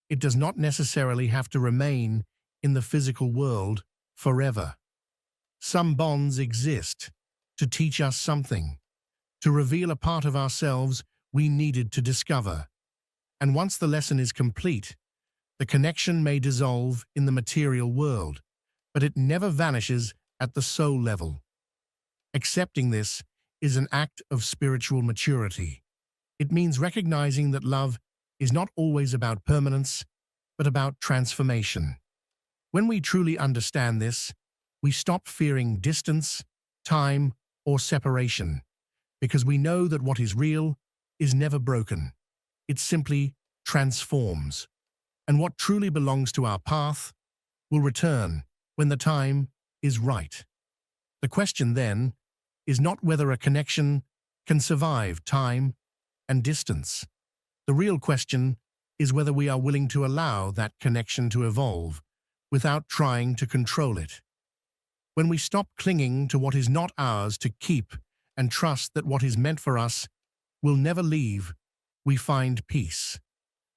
it does not necessarily have to remain in the physical world forever. Some bonds exist to teach us something, to reveal a part of ourselves we needed to discover. And once the lesson is complete, the connection may dissolve in the material world, but it never vanishes at the soul level. Accepting this is an act of spiritual maturity. It means recognizing that love is not always about permanence, but about transformation. When we truly understand this, we stop fearing distance, time, or separation, because we know that what is real is never broken. It simply transforms. And what truly belongs to our path will return when the time is right. The question then is not whether a connection can survive time and distance. The real question is whether we are willing to allow that connection to evolve without trying to control it. When we stop clinging to what is not ours to keep and trust that what is meant for us will never leave, we find peace.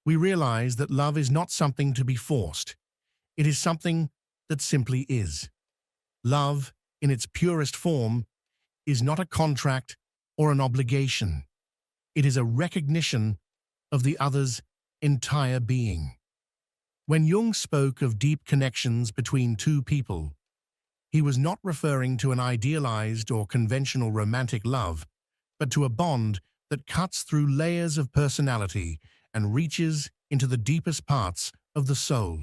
We realize that love is not something to be forced. It is something that simply is. Love, in its purest form, is not a contract or an obligation. It is a recognition of the other's entire being. When Jung spoke of deep connections between two people, he was not referring to an idealized or conventional romantic love, but to a bond that cuts through layers of personality and reaches into the deepest parts of the soul.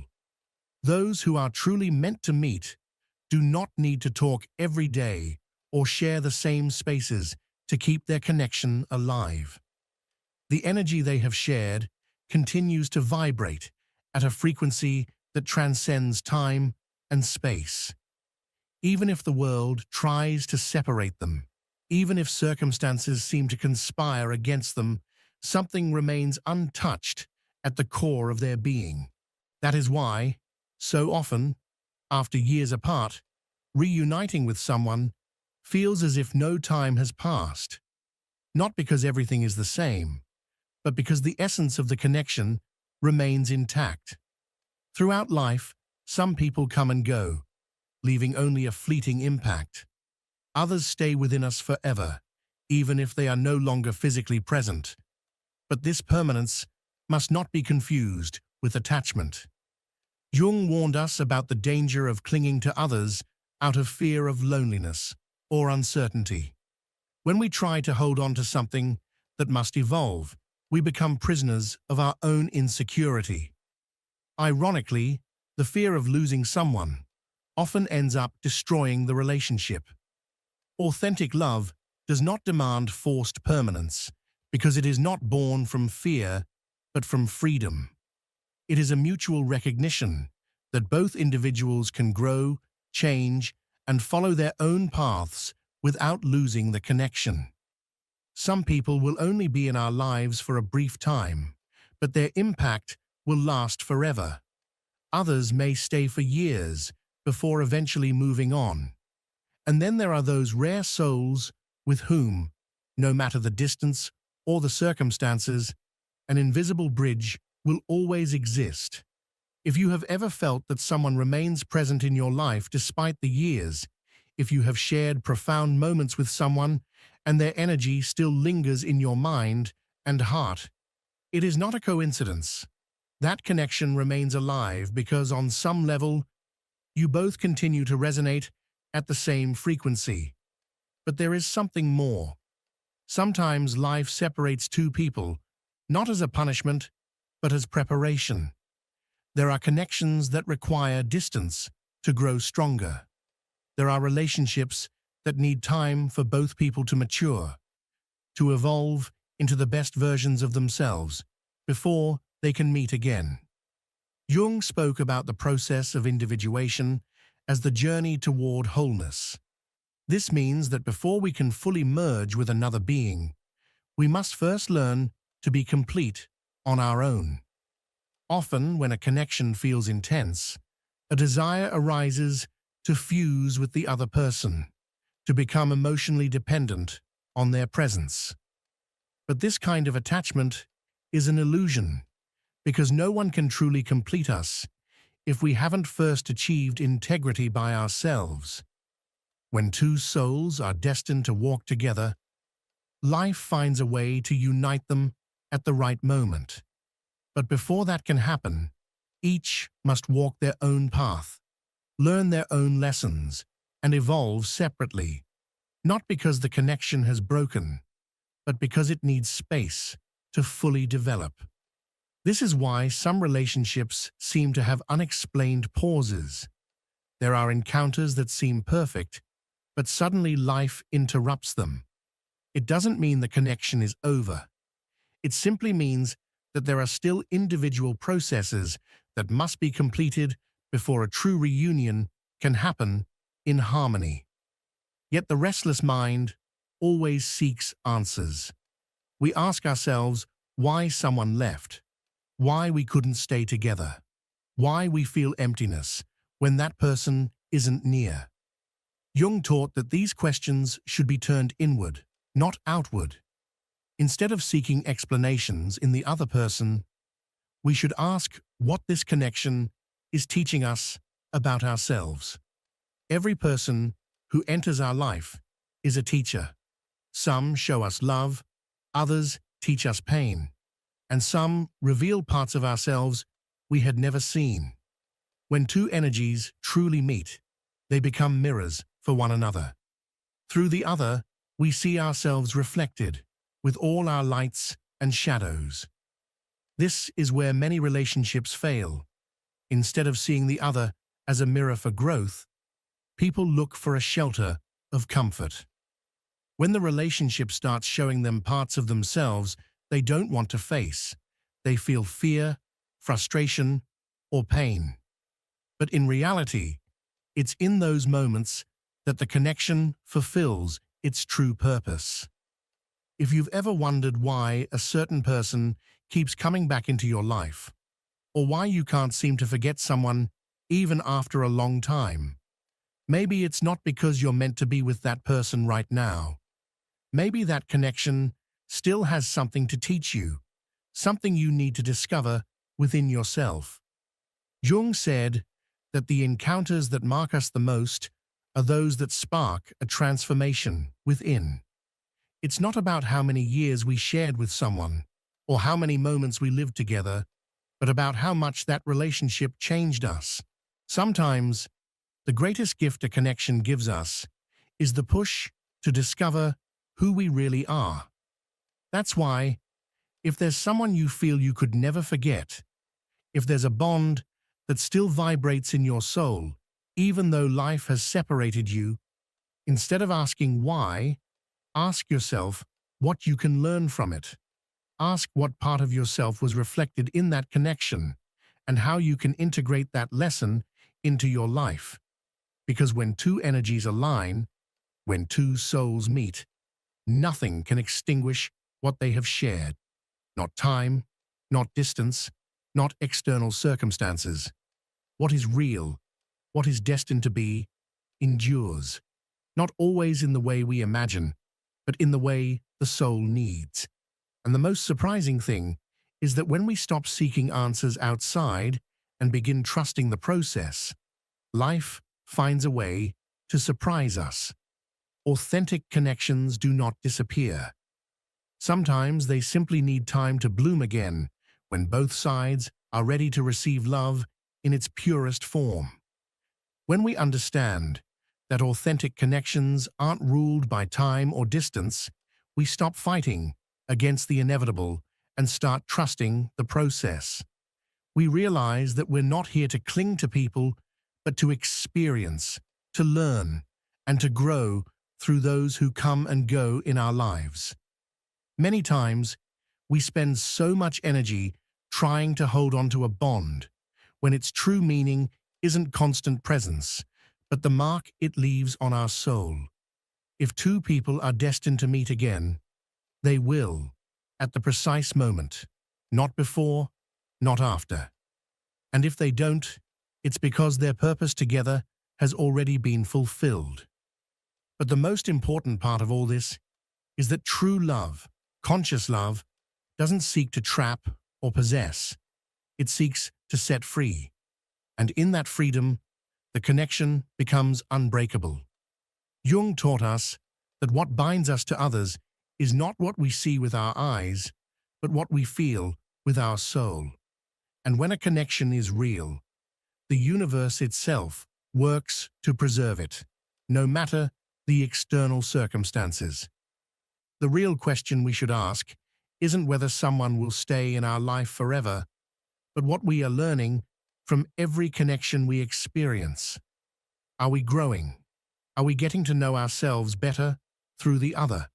Those who are truly meant to meet do not need to talk every day or share the same spaces to keep their connection alive. The energy they have shared continues to vibrate at a frequency that transcends time and space. Even if the world tries to separate them, even if circumstances seem to conspire against them, something remains untouched at the core of their being. That is why, so often, after years apart, reuniting with someone feels as if no time has passed. Not because everything is the same, but because the essence of the connection remains intact. Throughout life, some people come and go, leaving only a fleeting impact. Others stay within us forever, even if they are no longer physically present. But this permanence must not be confused with attachment. Jung warned us about the danger of clinging to others out of fear of loneliness or uncertainty. When we try to hold on to something that must evolve, we become prisoners of our own insecurity. Ironically, the fear of losing someone often ends up destroying the relationship. Authentic love does not demand forced permanence because it is not born from fear, but from freedom. It is a mutual recognition that both individuals can grow, change, and follow their own paths without losing the connection. Some people will only be in our lives for a brief time, but their impact will last forever. Others may stay for years before eventually moving on. And then there are those rare souls with whom, no matter the distance or the circumstances, an invisible bridge will always exist. If you have ever felt that someone remains present in your life despite the years, if you have shared profound moments with someone and their energy still lingers in your mind and heart, it is not a coincidence. That connection remains alive because on some level, you both continue to resonate at the same frequency. But there is something more. Sometimes life separates two people, not as a punishment, but as preparation. There are connections that require distance to grow stronger. There are relationships that need time for both people to mature, to evolve into the best versions of themselves before they can meet again. Jung spoke about the process of individuation as the journey toward wholeness. This means that before we can fully merge with another being, we must first learn to be complete on our own. Often, when a connection feels intense, a desire arises to fuse with the other person, to become emotionally dependent on their presence. But this kind of attachment is an illusion, because no one can truly complete us if we haven't first achieved integrity by ourselves. When two souls are destined to walk together, life finds a way to unite them at the right moment. But before that can happen, each must walk their own path, learn their own lessons, and evolve separately, not because the connection has broken, but because it needs space to fully develop. This is why some relationships seem to have unexplained pauses. There are encounters that seem perfect, but suddenly life interrupts them. It doesn't mean the connection is over. It simply means that there are still individual processes that must be completed before a true reunion can happen in harmony. Yet the restless mind always seeks answers. We ask ourselves why someone left, why we couldn't stay together, why we feel emptiness when that person isn't near. Jung taught that these questions should be turned inward, not outward. Instead of seeking explanations in the other person, we should ask what this connection is teaching us about ourselves. Every person who enters our life is a teacher. Some show us love, others teach us pain, and some reveal parts of ourselves we had never seen. When two energies truly meet, they become mirrors for one another. Through the other, we see ourselves reflected, with all our lights and shadows. This is where many relationships fail. Instead of seeing the other as a mirror for growth, people look for a shelter of comfort. When the relationship starts showing them parts of themselves they don't want to face, they feel fear, frustration, or pain. But in reality, it's in those moments that the connection fulfills its true purpose. If you've ever wondered why a certain person keeps coming back into your life, or why you can't seem to forget someone even after a long time, maybe it's not because you're meant to be with that person right now. Maybe that connection still has something to teach you, something you need to discover within yourself. Jung said that the encounters that mark us the most are those that spark a transformation within. It's not about how many years we shared with someone or how many moments we lived together, but about how much that relationship changed us. Sometimes, the greatest gift a connection gives us is the push to discover who we really are. That's why, if there's someone you feel you could never forget, if there's a bond that still vibrates in your soul, even though life has separated you, instead of asking why, ask yourself what you can learn from it. Ask what part of yourself was reflected in that connection and how you can integrate that lesson into your life. Because when two energies align, when two souls meet, nothing can extinguish what they have shared. Not time, not distance, not external circumstances. What is real, what is destined to be, endures, not always in the way we imagine, but in the way the soul needs. And the most surprising thing is that when we stop seeking answers outside and begin trusting the process, life finds a way to surprise us. Authentic connections do not disappear. Sometimes they simply need time to bloom again when both sides are ready to receive love in its purest form. When we understand that authentic connections aren't ruled by time or distance, we stop fighting against the inevitable and start trusting the process. We realize that we're not here to cling to people, but to experience, to learn, and to grow through those who come and go in our lives. Many times, we spend so much energy trying to hold on to a bond, when its true meaning isn't constant presence, but the mark it leaves on our soul. If two people are destined to meet again, they will, at the precise moment, not before, not after. And if they don't, it's because their purpose together has already been fulfilled. But the most important part of all this is that true love, conscious love, doesn't seek to trap or possess. It seeks to set free. And in that freedom, the connection becomes unbreakable. Jung taught us that what binds us to others is not what we see with our eyes, but what we feel with our soul. And when a connection is real, the universe itself works to preserve it, no matter the external circumstances. The real question we should ask isn't whether someone will stay in our life forever, but what we are learning from every connection we experience. Are we growing? Are we getting to know ourselves better through the other?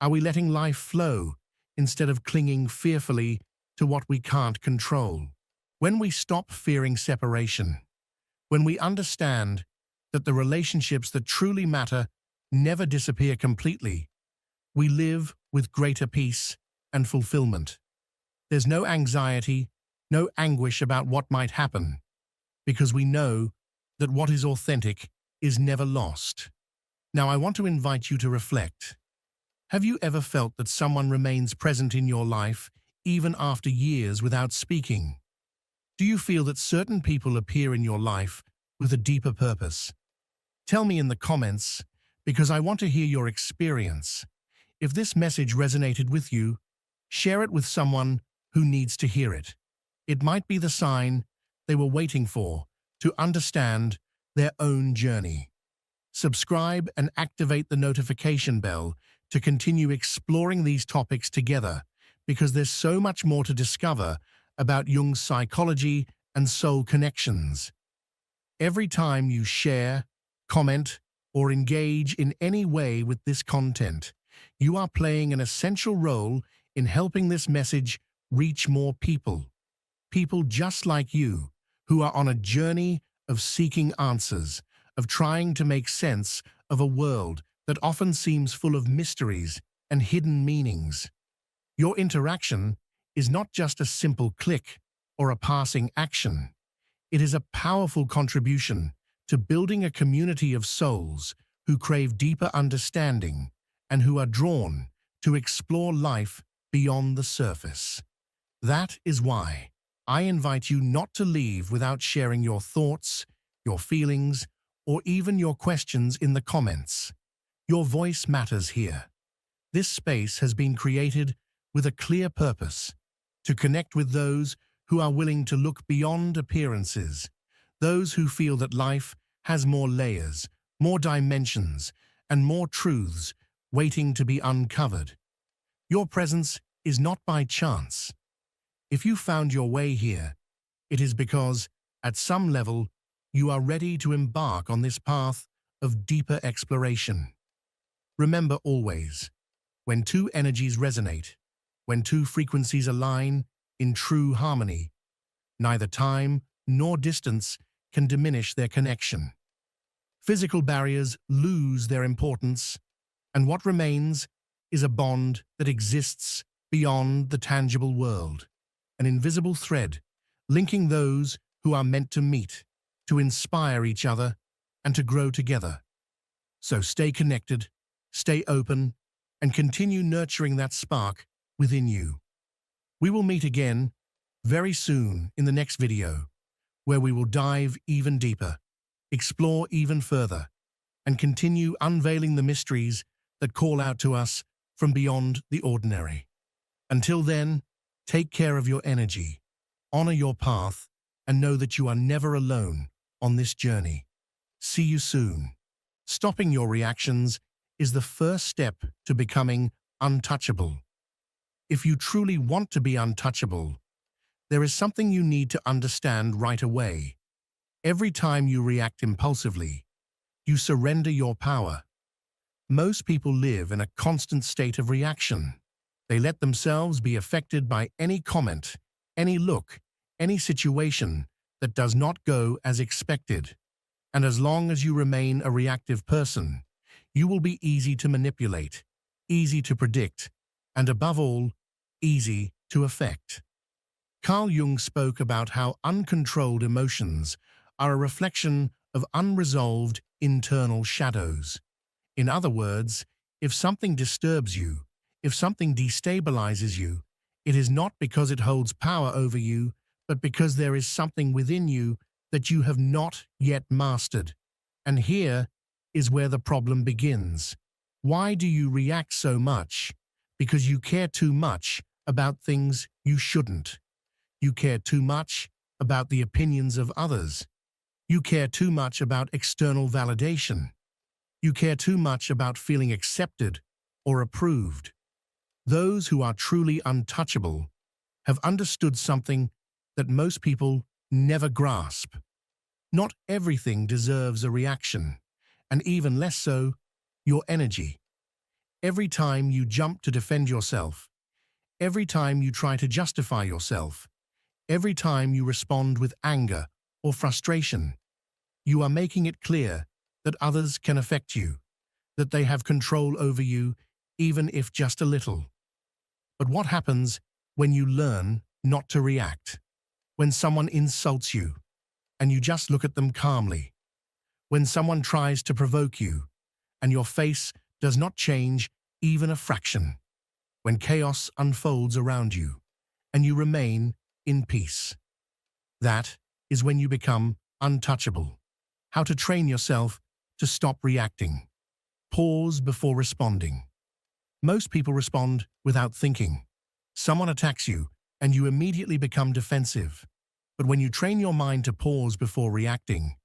Are we letting life flow instead of clinging fearfully to what we can't control? When we stop fearing separation, when we understand that the relationships that truly matter never disappear completely, we live with greater peace and fulfillment. There's no anxiety, no anguish about what might happen, because we know that what is authentic is never lost. Now, I want to invite you to reflect. Have you ever felt that someone remains present in your life even after years without speaking? Do you feel that certain people appear in your life with a deeper purpose? Tell me in the comments, because I want to hear your experience. If this message resonated with you, share it with someone who needs to hear it. It might be the sign they were waiting for to understand their own journey. Subscribe and activate the notification bell to continue exploring these topics together, because there's so much more to discover about Jung's psychology and soul connections. Every time you share, comment, or engage in any way with this content, you are playing an essential role in helping this message reach more people. People just like you, who are on a journey of seeking answers, of trying to make sense of a world that often seems full of mysteries and hidden meanings. Your interaction is not just a simple click or a passing action. It is a powerful contribution to building a community of souls who crave deeper understanding and who are drawn to explore life beyond the surface. That is why I invite you not to leave without sharing your thoughts, your feelings, or even your questions in the comments. Your voice matters here. This space has been created with a clear purpose: to connect with those who are willing to look beyond appearances, those who feel that life has more layers, more dimensions, and more truths waiting to be uncovered. Your presence is not by chance. If you found your way here, it is because, at some level, you are ready to embark on this path of deeper exploration. Remember always, when two energies resonate, when two frequencies align in true harmony, neither time nor distance can diminish their connection. Physical barriers lose their importance, and what remains is a bond that exists beyond the tangible world, an invisible thread linking those who are meant to meet, to inspire each other, and to grow together. So stay connected, stay open, and continue nurturing that spark within you. We will meet again very soon in the next video, where we will dive even deeper, explore even further, and continue unveiling the mysteries that call out to us from beyond the ordinary. Until then, take care of your energy, honor your path, and know that you are never alone on this journey. See you soon. Stopping your reactions is the first step to becoming untouchable. If you truly want to be untouchable, there is something you need to understand right away. Every time you react impulsively, you surrender your power. Most people live in a constant state of reaction. They let themselves be affected by any comment, any look, any situation that does not go as expected. And as long as you remain a reactive person, you will be easy to manipulate, easy to predict, and above all, easy to affect. Carl Jung spoke about how uncontrolled emotions are a reflection of unresolved internal shadows. In other words, if something disturbs you, if something destabilizes you, it is not because it holds power over you, but because there is something within you that you have not yet mastered. And here is where the problem begins. Why do you react so much? Because you care too much about things you shouldn't. You care too much about the opinions of others. You care too much about external validation. You care too much about feeling accepted or approved. Those who are truly untouchable have understood something that most people never grasp. Not everything deserves a reaction, and even less so, your energy. Every time you jump to defend yourself, every time you try to justify yourself, every time you respond with anger or frustration, you are making it clear that others can affect you, that they have control over you, even if just a little. But what happens when you learn not to react? When someone insults you, and you just look at them calmly? When someone tries to provoke you, and your face does not change even a fraction? When chaos unfolds around you, and you remain in peace? That is when you become untouchable. How to train yourself to stop reacting. Pause before responding. Most people respond without thinking. Someone attacks you, and you immediately become defensive. But when you train your mind to pause before reacting,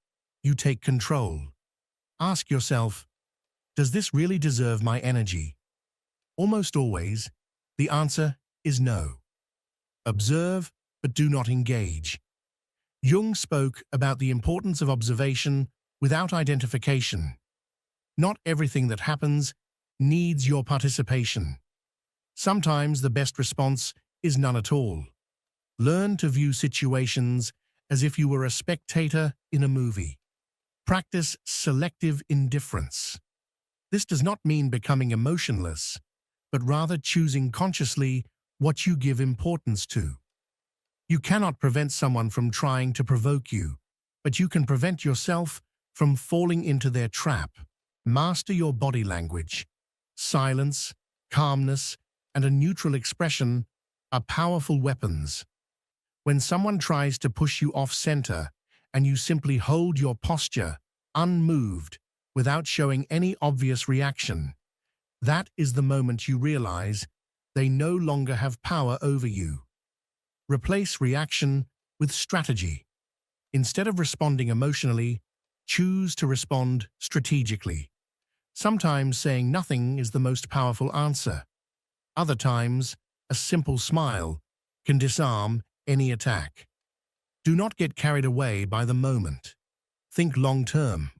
you take control. Ask yourself, does this really deserve my energy? Almost always, the answer is no. Observe, but do not engage. Jung spoke about the importance of observation without identification. Not everything that happens needs your participation. Sometimes the best response is none at all. Learn to view situations as if you were a spectator in a movie. Practice selective indifference. This does not mean becoming emotionless, but rather choosing consciously what you give importance to. You cannot prevent someone from trying to provoke you, but you can prevent yourself from falling into their trap. Master your body language. Silence, calmness, and a neutral expression are powerful weapons. When someone tries to push you off center and you simply hold your posture, unmoved, without showing any obvious reaction, that is the moment you realize they no longer have power over you. Replace reaction with strategy. Instead of responding emotionally, choose to respond strategically. Sometimes saying nothing is the most powerful answer. Other times, a simple smile can disarm any attack. Do not get carried away by the moment. Think long-term.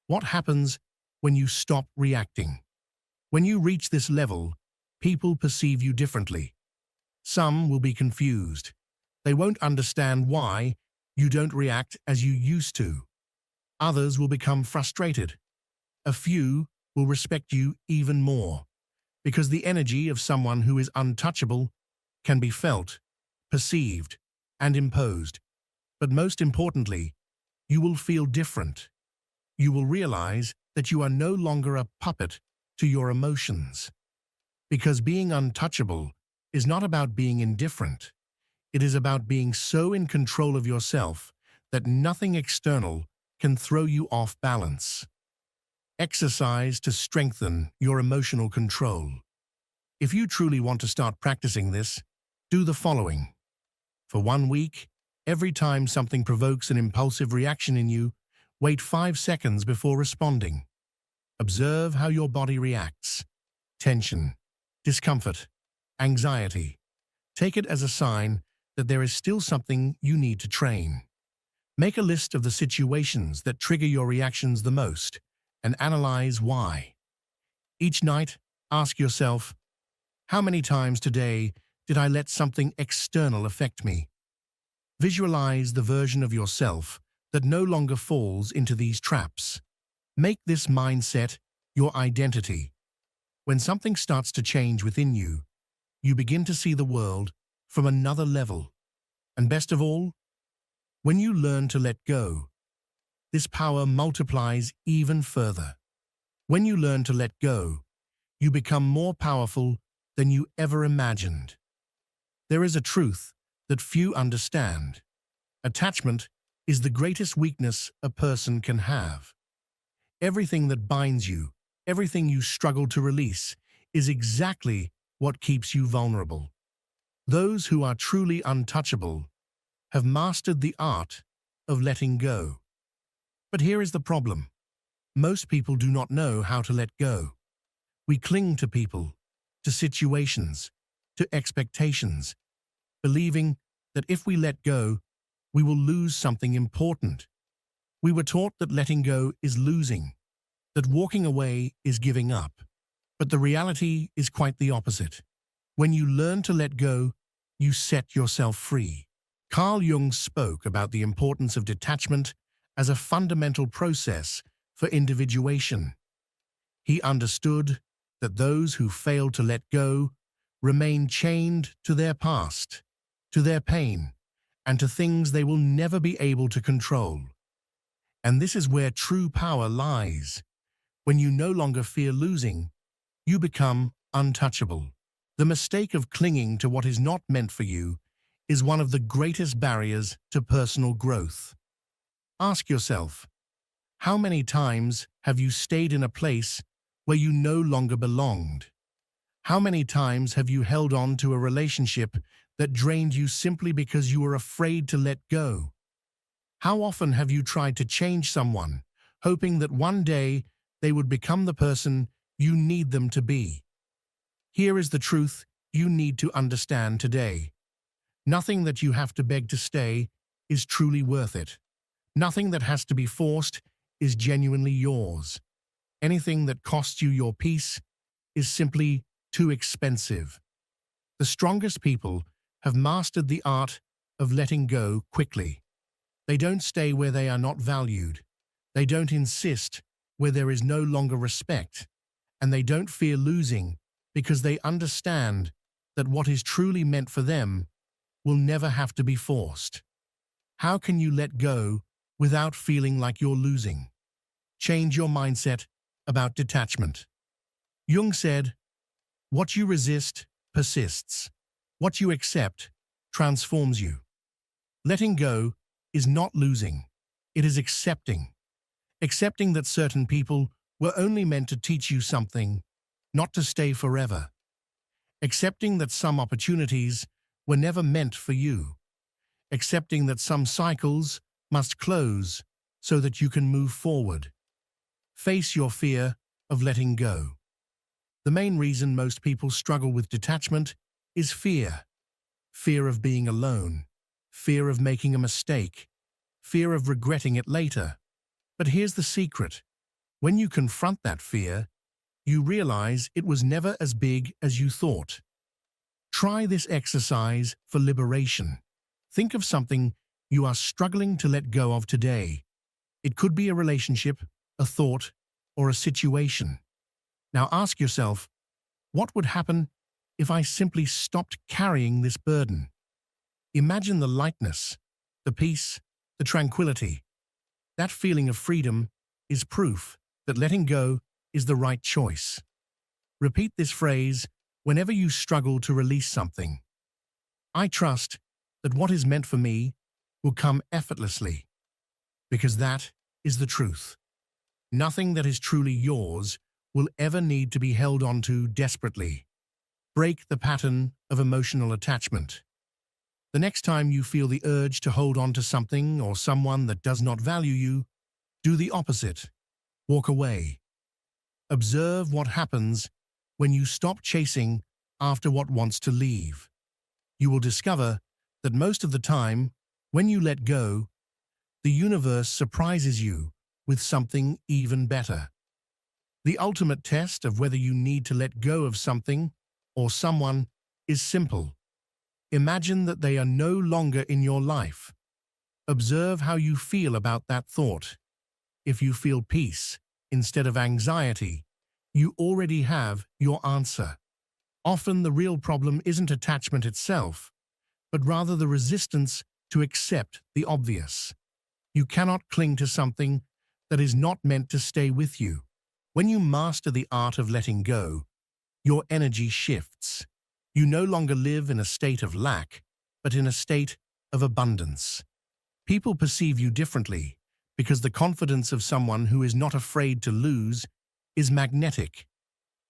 What happens when you stop reacting? When you reach this level, people perceive you differently. Some will be confused. They won't understand why you don't react as you used to. Others will become frustrated. A few will respect you even more, because the energy of someone who is untouchable can be felt, perceived, and imposed. But most importantly, you will feel different. You will realize that you are no longer a puppet to your emotions. Because being untouchable is not about being indifferent. It is about being so in control of yourself that nothing external can throw you off balance. Exercise to strengthen your emotional control. If you truly want to start practicing this, do the following. For 1 week, every time something provokes an impulsive reaction in you, wait 5 seconds before responding. Observe how your body reacts. Tension, discomfort, anxiety. Take it as a sign that there is still something you need to train. Make a list of the situations that trigger your reactions the most and analyze why. Each night, ask yourself, how many times today did I let something external affect me? Visualize the version of yourself that no longer falls into these traps. Make this mindset your identity. When something starts to change within you, you begin to see the world from another level. And best of all, when you learn to let go, this power multiplies even further. When you learn to let go, you become more powerful than you ever imagined. There is a truth that few understand. Attachment is the greatest weakness a person can have. Everything that binds you, everything you struggle to release, is exactly what keeps you vulnerable. Those who are truly untouchable have mastered the art of letting go. But here is the problem. Most people do not know how to let go. We cling to people, to situations, to expectations, believing that if we let go, we will lose something important. We were taught that letting go is losing, that walking away is giving up. But the reality is quite the opposite. When you learn to let go, you set yourself free. Carl Jung spoke about the importance of detachment as a fundamental process for individuation. He understood that those who fail to let go remain chained to their past, to their pain, and to things they will never be able to control. And this is where true power lies. When you no longer fear losing, you become untouchable. The mistake of clinging to what is not meant for you is one of the greatest barriers to personal growth. Ask yourself, how many times have you stayed in a place where you no longer belonged? How many times have you held on to a relationship that drained you simply because you were afraid to let go? How often have you tried to change someone, hoping that one day they would become the person you need them to be? Here is the truth you need to understand today. Nothing that you have to beg to stay is truly worth it. Nothing that has to be forced is genuinely yours. Anything that costs you your peace is simply too expensive. The strongest people have mastered the art of letting go quickly. They don't stay where they are not valued. They don't insist where there is no longer respect. And they don't fear losing because they understand that what is truly meant for them will never have to be forced. How can you let go without feeling like you're losing? Change your mindset about detachment. Jung said, "What you resist persists. What you accept transforms you." Letting go is not losing. It is accepting. Accepting that certain people were only meant to teach you something, not to stay forever. Accepting that some opportunities were never meant for you. Accepting that some cycles must close so that you can move forward. Face your fear of letting go. The main reason most people struggle with detachment is fear. Fear of being alone. Fear of making a mistake. Fear of regretting it later. But here's the secret. When you confront that fear, you realize it was never as big as you thought. Try this exercise for liberation. Think of something you are struggling to let go of today. It could be a relationship, a thought, or a situation. Now ask yourself, what would happen if I simply stopped carrying this burden? Imagine the lightness, the peace, the tranquility. That feeling of freedom is proof that letting go is the right choice. Repeat this phrase whenever you struggle to release something. I trust that what is meant for me will come effortlessly, because that is the truth. Nothing that is truly yours will ever need to be held onto desperately. Break the pattern of emotional attachment. The next time you feel the urge to hold on to something or someone that does not value you, do the opposite. Walk away. Observe what happens when you stop chasing after what wants to leave. You will discover that most of the time, when you let go, the universe surprises you with something even better. The ultimate test of whether you need to let go of something or someone is simple. Imagine that they are no longer in your life. Observe how you feel about that thought. If you feel peace instead of anxiety, you already have your answer. Often the real problem isn't attachment itself, but rather the resistance to accept the obvious. You cannot cling to something that is not meant to stay with you. When you master the art of letting go, your energy shifts. You no longer live in a state of lack, but in a state of abundance. People perceive you differently because the confidence of someone who is not afraid to lose is magnetic.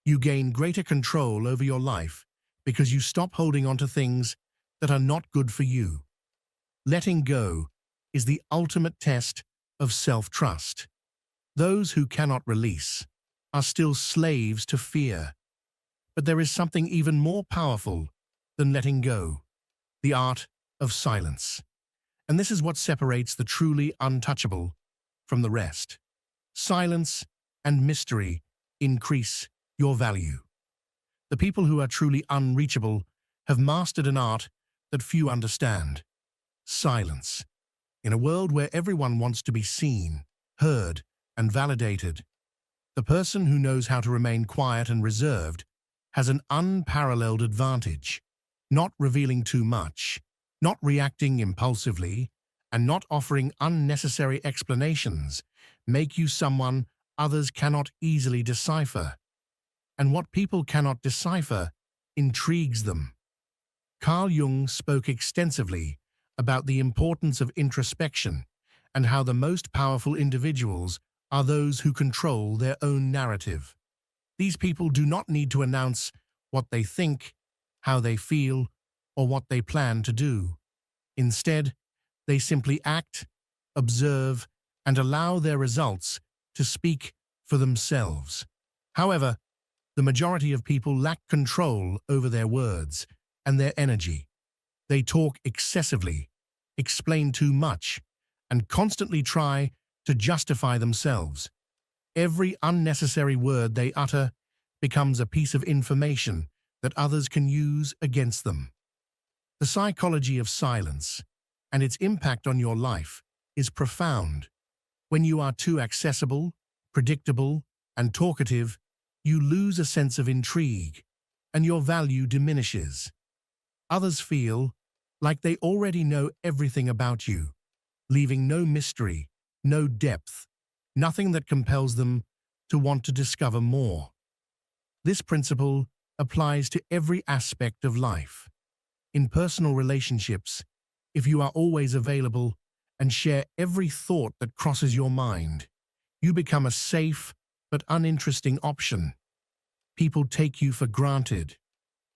You gain greater control over your life because you stop holding on to things that are not good for you. Letting go is the ultimate test of self-trust. Those who cannot release are still slaves to fear. But there is something even more powerful than letting go: the art of silence. And this is what separates the truly untouchable from the rest. Silence and mystery increase your value. The people who are truly unreachable have mastered an art that few understand: silence. In a world where everyone wants to be seen, heard, and validated, the person who knows how to remain quiet and reserved has an unparalleled advantage. Not revealing too much, not reacting impulsively, and not offering unnecessary explanations make you someone others cannot easily decipher. And what people cannot decipher intrigues them. Carl Jung spoke extensively about the importance of introspection and how the most powerful individuals are those who control their own narrative. These people do not need to announce what they think, how they feel, or what they plan to do. Instead, they simply act, observe, and allow their results to speak for themselves. However, the majority of people lack control over their words and their energy. They talk excessively, explain too much, and constantly try to justify themselves. Every unnecessary word they utter becomes a piece of information that others can use against them. The psychology of silence and its impact on your life is profound. When you are too accessible, predictable, and talkative, you lose a sense of intrigue, and your value diminishes. Others feel like they already know everything about you, leaving no mystery, no depth, nothing that compels them to want to discover more. This principle applies to every aspect of life. In personal relationships, if you are always available and share every thought that crosses your mind, you become a safe but uninteresting option. People take you for granted.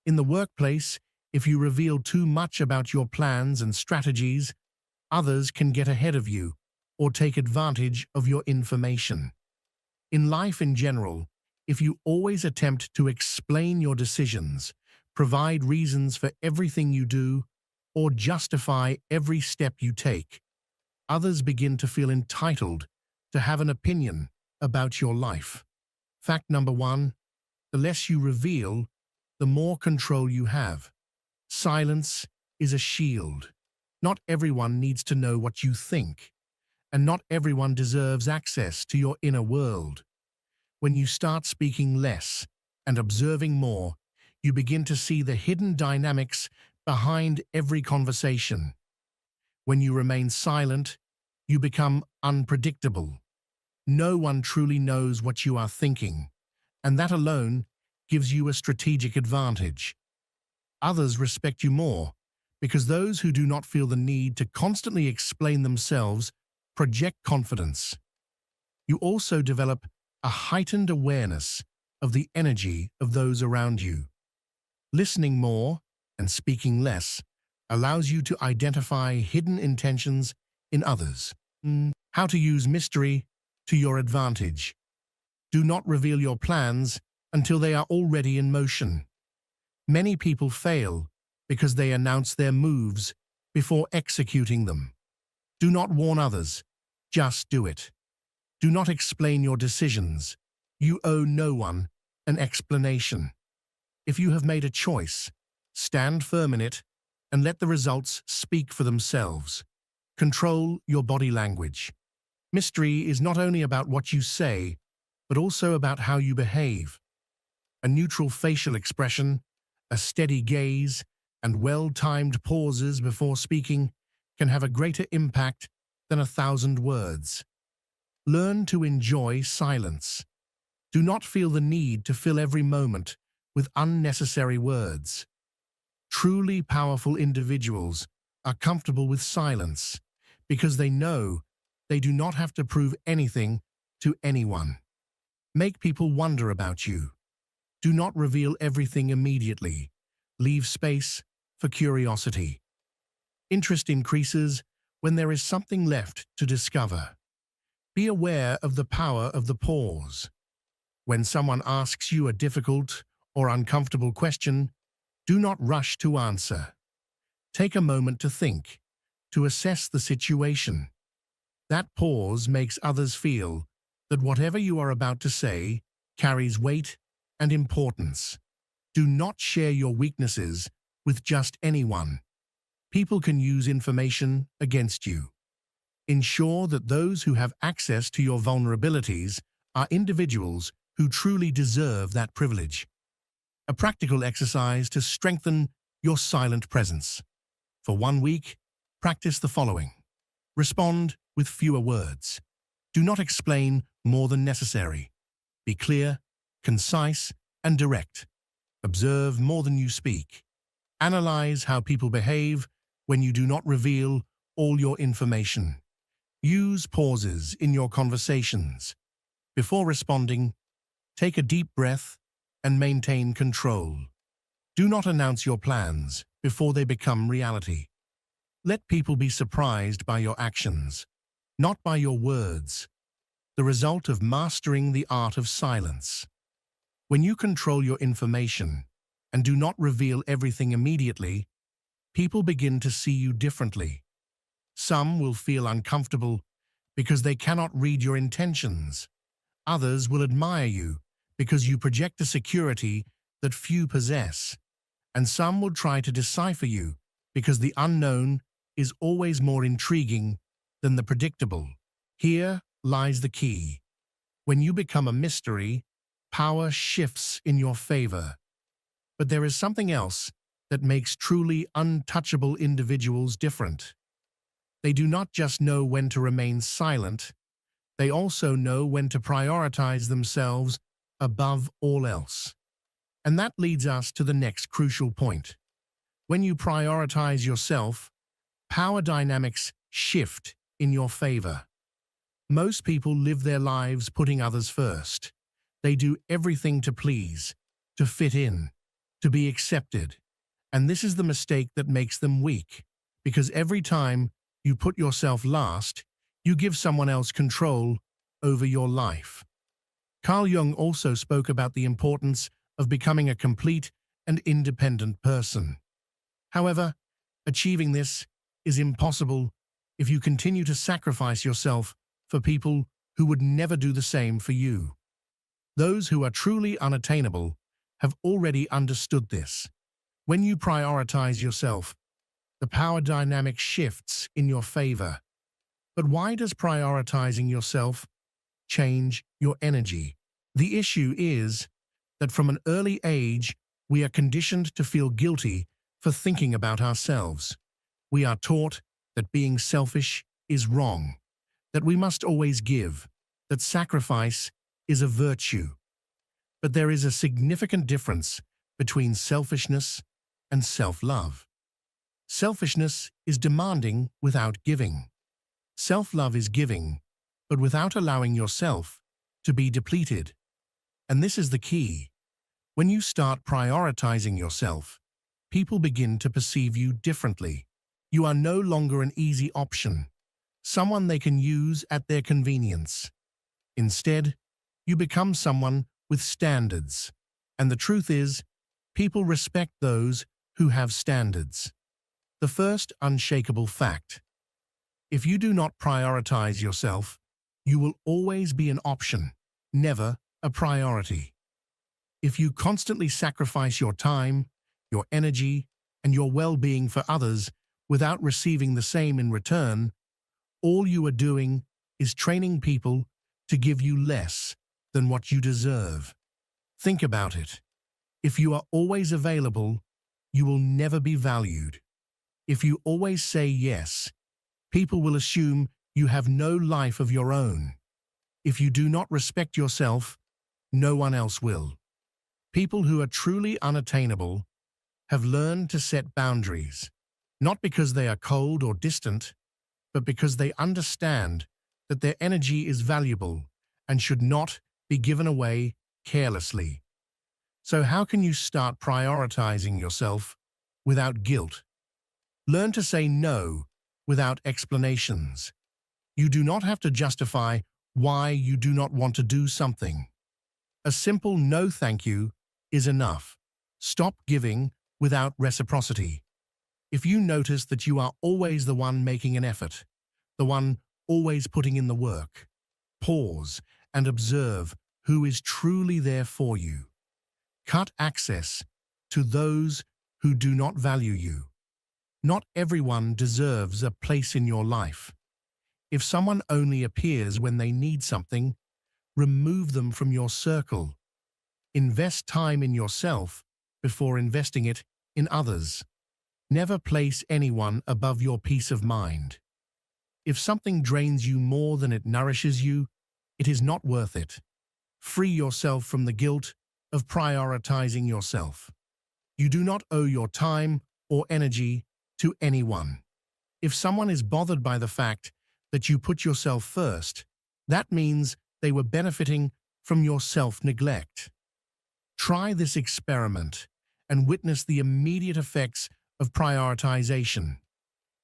In the workplace, if you reveal too much about your plans and strategies, others can get ahead of you or take advantage of your information. In life in general, if you always attempt to explain your decisions, provide reasons for everything you do, or justify every step you take, others begin to feel entitled to have an opinion about your life. Fact number 1, the less you reveal, the more control you have. Silence is a shield. Not everyone needs to know what you think, and not everyone deserves access to your inner world. When you start speaking less and observing more, you begin to see the hidden dynamics behind every conversation. When you remain silent, You become unpredictable. No one truly knows what you are thinking, and that alone gives you a strategic advantage. Others respect you more because those who do not feel the need to constantly explain themselves project confidence. You also develop a heightened awareness of the energy of those around you. Listening more and speaking less allows you to identify hidden intentions in others. How to use mystery to your advantage. Do not reveal your plans until they are already in motion. Many people fail because they announce their moves before executing them. Do not warn others, just do it. Do not explain your decisions. You owe no one an explanation. If you have made a choice, stand firm in it and let the results speak for themselves. Control your body language. Mystery is not only about what you say, but also about how you behave. A neutral facial expression, a steady gaze, and well-timed pauses before speaking can have a greater impact than 1,000 words. Learn to enjoy silence. Do not feel the need to fill every moment with unnecessary words. Truly powerful individuals are comfortable with silence because they know they do not have to prove anything to anyone. Make people wonder about you. Do not reveal everything immediately. Leave space for curiosity. Interest increases when there is something left to discover. Be aware of the power of the pause. When someone asks you a difficult or uncomfortable question, do not rush to answer. Take a moment to think, to assess the situation. That pause makes others feel that whatever you are about to say carries weight and importance. Do not share your weaknesses with just anyone. People can use information against you. Ensure that those who have access to your vulnerabilities are individuals who truly deserve that privilege. A practical exercise to strengthen your silent presence. For 1 week, practice the following. Respond with fewer words. Do not explain more than necessary. Be clear, concise, and direct. Observe more than you speak. Analyze how people behave when you do not reveal all your information. Use pauses in your conversations. Before responding, take a deep breath and maintain control. Do not announce your plans before they become reality. Let people be surprised by your actions, not by your words. The result of mastering the art of silence. When you control your information and do not reveal everything immediately, people begin to see you differently. Some will feel uncomfortable because they cannot read your intentions. Others will admire you because you project a security that few possess. And some will try to decipher you because the unknown is always more intriguing than the predictable. Here lies the key. When you become a mystery, power shifts in your favor. But there is something else that makes truly untouchable individuals different. They do not just know when to remain silent, they also know when to prioritize themselves above all else. And that leads us to the next crucial point. When you prioritize yourself, power dynamics shift in your favor. Most people live their lives putting others first. They do everything to please, to fit in, to be accepted. And this is the mistake that makes them weak, because every time you put yourself last, you give someone else control over your life. Carl Jung also spoke about the importance of becoming a complete and independent person. However, achieving this is impossible if you continue to sacrifice yourself for people who would never do the same for you. Those who are truly unattainable have already understood this. When you prioritize yourself, the power dynamic shifts in your favor. But why does prioritizing yourself change your energy? The issue is that from an early age, we are conditioned to feel guilty for thinking about ourselves. We are taught that being selfish is wrong, that we must always give, that sacrifice is a virtue. But there is a significant difference between selfishness and self-love. Selfishness is demanding without giving. Self-love is giving, but without allowing yourself to be depleted. And this is the key. When you start prioritizing yourself, people begin to perceive you differently. You are no longer an easy option, someone they can use at their convenience. Instead, you become someone with standards. And the truth is, people respect those who have standards. The first unshakable fact: if you do not prioritize yourself, you will always be an option, never a priority. If you constantly sacrifice your time, your energy, and your well-being for others without receiving the same in return, all you are doing is training people to give you less than what you deserve. Think about it. If you are always available, you will never be valued. If you always say yes, people will assume you have no life of your own. If you do not respect yourself, no one else will. People who are truly unattainable have learned to set boundaries, not because they are cold or distant, but because they understand that their energy is valuable and should not be given away carelessly. So how can you start prioritizing yourself without guilt? Learn to say no without explanations. You do not have to justify why you do not want to do something. A simple no thank you is enough. Stop giving without reciprocity. If you notice that you are always the one making an effort, the one always putting in the work, pause and observe who is truly there for you. Cut access to those who do not value you. Not everyone deserves a place in your life. If someone only appears when they need something, remove them from your circle. Invest time in yourself before investing it in others. Never place anyone above your peace of mind. If something drains you more than it nourishes you, it is not worth it. Free yourself from the guilt of prioritizing yourself. You do not owe your time or energy to anyone. If someone is bothered by the fact that you put yourself first, that means they were benefiting from your self-neglect. Try this experiment and witness the immediate effects of prioritization.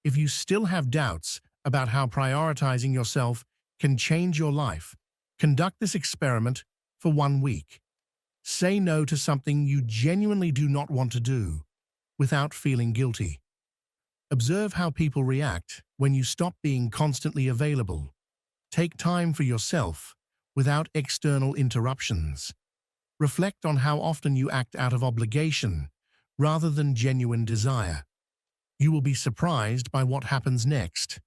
If you still have doubts about how prioritizing yourself can change your life, conduct this experiment for 1 week. Say no to something you genuinely do not want to do without feeling guilty. Observe how people react when you stop being constantly available. Take time for yourself without external interruptions. Reflect on how often you act out of obligation rather than genuine desire. You will be surprised by what happens next.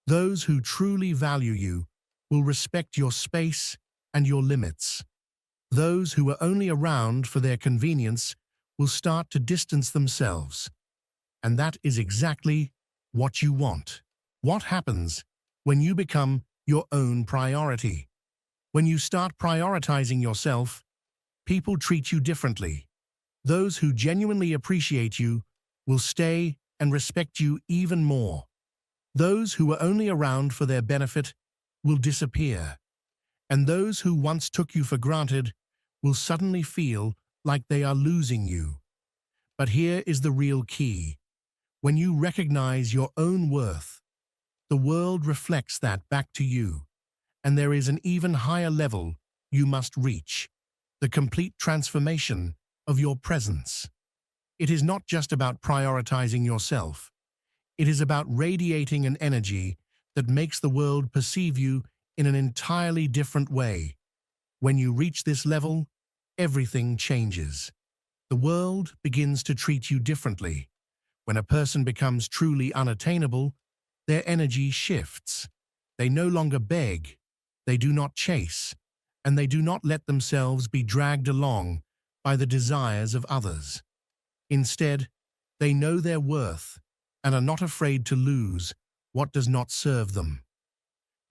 Those who truly value you will respect your space and your limits. Those who are only around for their convenience will start to distance themselves. And that is exactly what you want. What happens when you become your own priority? When you start prioritizing yourself, people treat you differently. Those who genuinely appreciate you will stay and respect you even more. Those who are only around for their benefit will disappear. And those who once took you for granted will suddenly feel like they are losing you. But here is the real key. When you recognize your own worth, the world reflects that back to you. And there is an even higher level you must reach: the complete transformation of your presence. It is not just about prioritizing yourself. It is about radiating an energy that makes the world perceive you in an entirely different way. When you reach this level, everything changes. The world begins to treat you differently. When a person becomes truly unattainable, their energy shifts. They no longer beg, they do not chase, and they do not let themselves be dragged along by the desires of others. Instead, they know their worth and are not afraid to lose what does not serve them.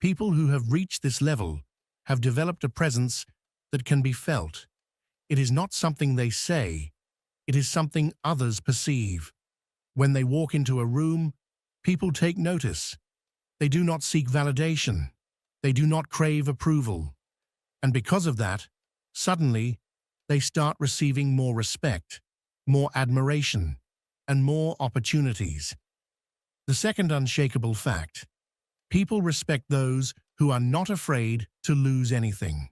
People who have reached this level have developed a presence that can be felt. It is not something they say, it is something others perceive. When they walk into a room, people take notice. They do not seek validation. They do not crave approval. And because of that, suddenly, they start receiving more respect, more admiration, and more opportunities. The second unshakable fact: people respect those who are not afraid to lose anything.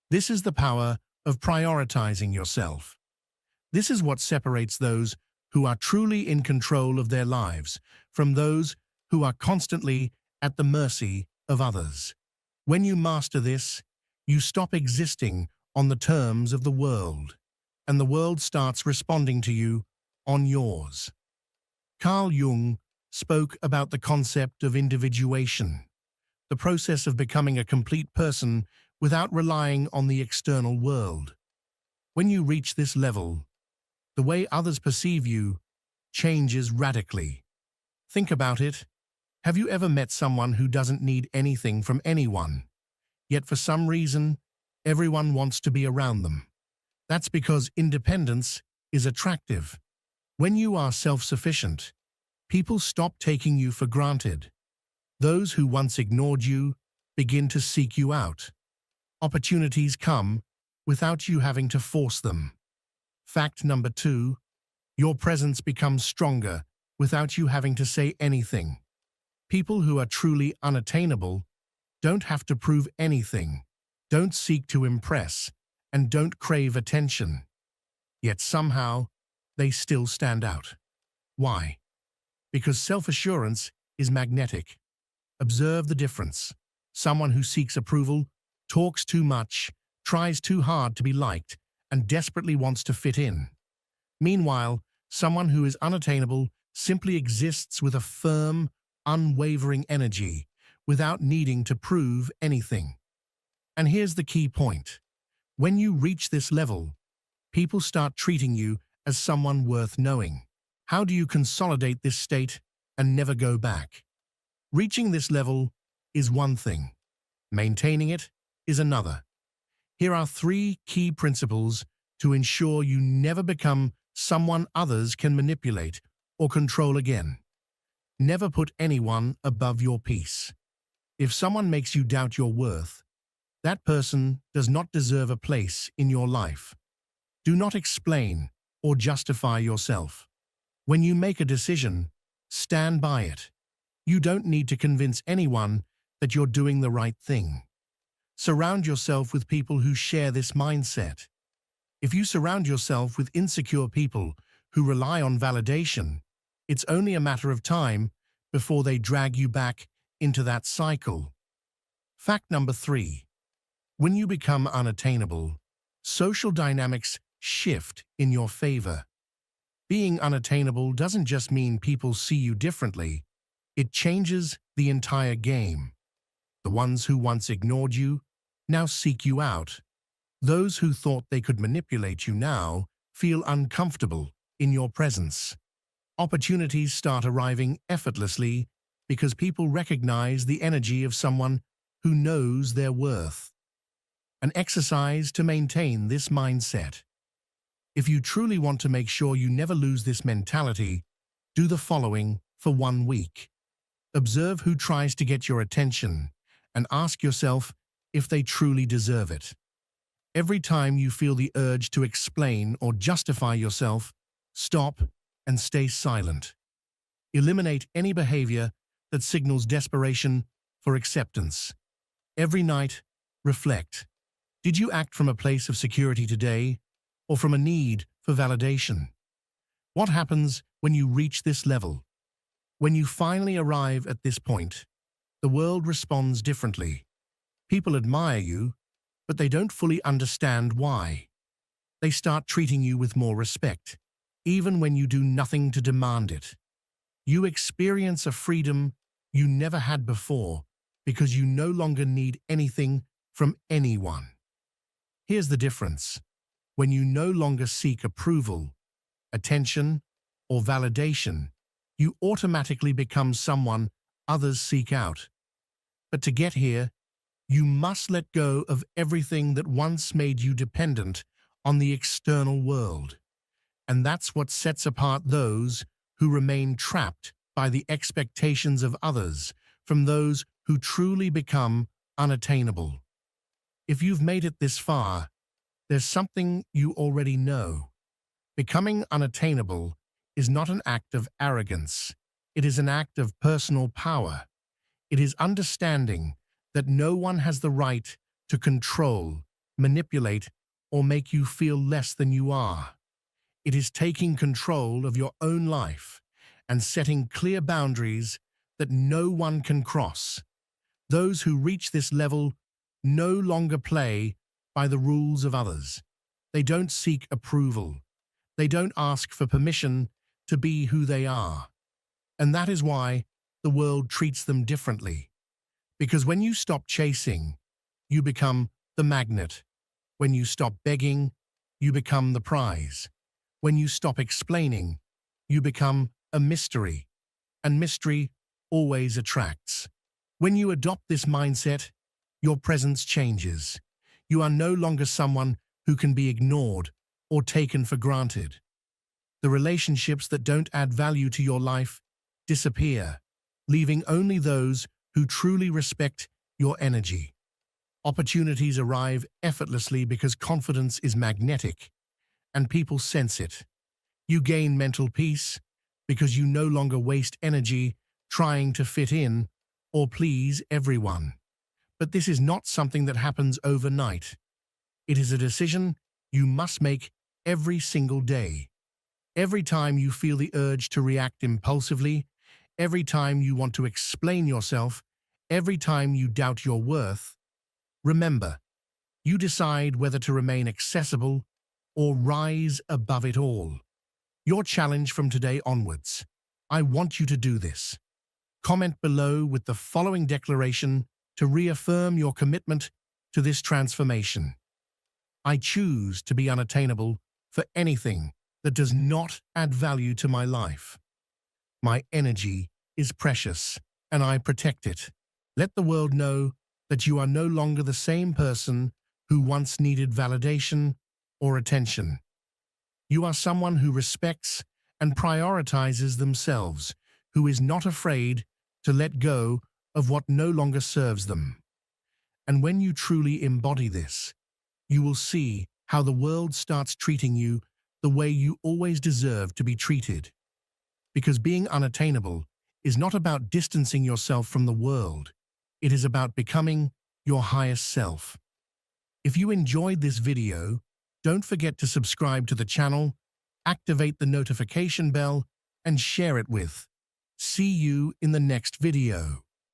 This is the power of prioritizing yourself. This is what separates those who are truly in control of their lives from those who are constantly at the mercy of others. When you master this, you stop existing on the terms of the world, and the world starts responding to you on yours. Carl Jung spoke about the concept of individuation, the process of becoming a complete person without relying on the external world. When you reach this level, the way others perceive you changes radically. Think about it. Have you ever met someone who doesn't need anything from anyone, yet for some reason, everyone wants to be around them? That's because independence is attractive. When you are self-sufficient, people stop taking you for granted. Those who once ignored you begin to seek you out. Opportunities come without you having to force them. Fact number 2, your presence becomes stronger without you having to say anything. People who are truly unattainable don't have to prove anything, don't seek to impress, and don't crave attention. Yet somehow, they still stand out. Why? Because self-assurance is magnetic. Observe the difference. Someone who seeks approval, talks too much, tries too hard to be liked, and desperately wants to fit in. Meanwhile, someone who is unattainable simply exists with a firm, unwavering energy without needing to prove anything. And here's the key point. When you reach this level, people start treating you as someone worth knowing. How do you consolidate this state and never go back? Reaching this level is one thing. Maintaining it is another. Here are 3 key principles to ensure you never become someone others can manipulate or control again. Never put anyone above your peace. If someone makes you doubt your worth, that person does not deserve a place in your life. Do not explain or justify yourself. When you make a decision, stand by it. You don't need to convince anyone that you're doing the right thing. Surround yourself with people who share this mindset. If you surround yourself with insecure people who rely on validation, it's only a matter of time before they drag you back into that cycle. Fact number 3. When you become unattainable, social dynamics shift in your favor. Being unattainable doesn't just mean people see you differently, it changes the entire game. The ones who once ignored you now seek you out. Those who thought they could manipulate you now feel uncomfortable in your presence. Opportunities start arriving effortlessly because people recognize the energy of someone who knows their worth. An exercise to maintain this mindset. If you truly want to make sure you never lose this mentality, do the following for 1 week. Observe who tries to get your attention and ask yourself if they truly deserve it. Every time you feel the urge to explain or justify yourself, stop and stay silent. Eliminate any behavior that signals desperation for acceptance. Every night, reflect. Did you act from a place of security today, or from a need for validation? What happens when you reach this level? When you finally arrive at this point, the world responds differently. People admire you, but they don't fully understand why. They start treating you with more respect, even when you do nothing to demand it. You experience a freedom you never had before because you no longer need anything from anyone. Here's the difference. When you no longer seek approval, attention, or validation, you automatically become someone others seek out. But to get here, you must let go of everything that once made you dependent on the external world. And that's what sets apart those who remain trapped by the expectations of others from those who truly become unattainable. If you've made it this far, there's something you already know. Becoming unattainable is not an act of arrogance. It is an act of personal power. It is understanding that no one has the right to control, manipulate, or make you feel less than you are. It is taking control of your own life and setting clear boundaries that no one can cross. Those who reach this level no longer play by the rules of others. They don't seek approval. They don't ask for permission to be who they are. And that is why the world treats them differently. Because when you stop chasing, you become the magnet. When you stop begging, you become the prize. When you stop explaining, you become a mystery. And mystery always attracts. When you adopt this mindset, your presence changes. You are no longer someone who can be ignored or taken for granted. The relationships that don't add value to your life disappear, leaving only those who truly respect your energy. Opportunities arrive effortlessly because confidence is magnetic, and people sense it. You gain mental peace because you no longer waste energy trying to fit in or please everyone. But this is not something that happens overnight. It is a decision you must make every single day. Every time you feel the urge to react impulsively, every time you want to explain yourself, every time you doubt your worth, remember, you decide whether to remain accessible or rise above it all. Your challenge from today onwards. I want you to do this. Comment below with the following declaration to reaffirm your commitment to this transformation. I choose to be unattainable for anything that does not add value to my life. My energy is precious, and I protect it. Let the world know that you are no longer the same person who once needed validation or attention. You are someone who respects and prioritizes themselves, who is not afraid to let go of what no longer serves them. And when you truly embody this, you will see how the world starts treating you the way you always deserve to be treated. Because being unattainable is not about distancing yourself from the world. It is about becoming your highest self. If you enjoyed this video, don't forget to subscribe to the channel, activate the notification bell, and share it with. See you in the next video.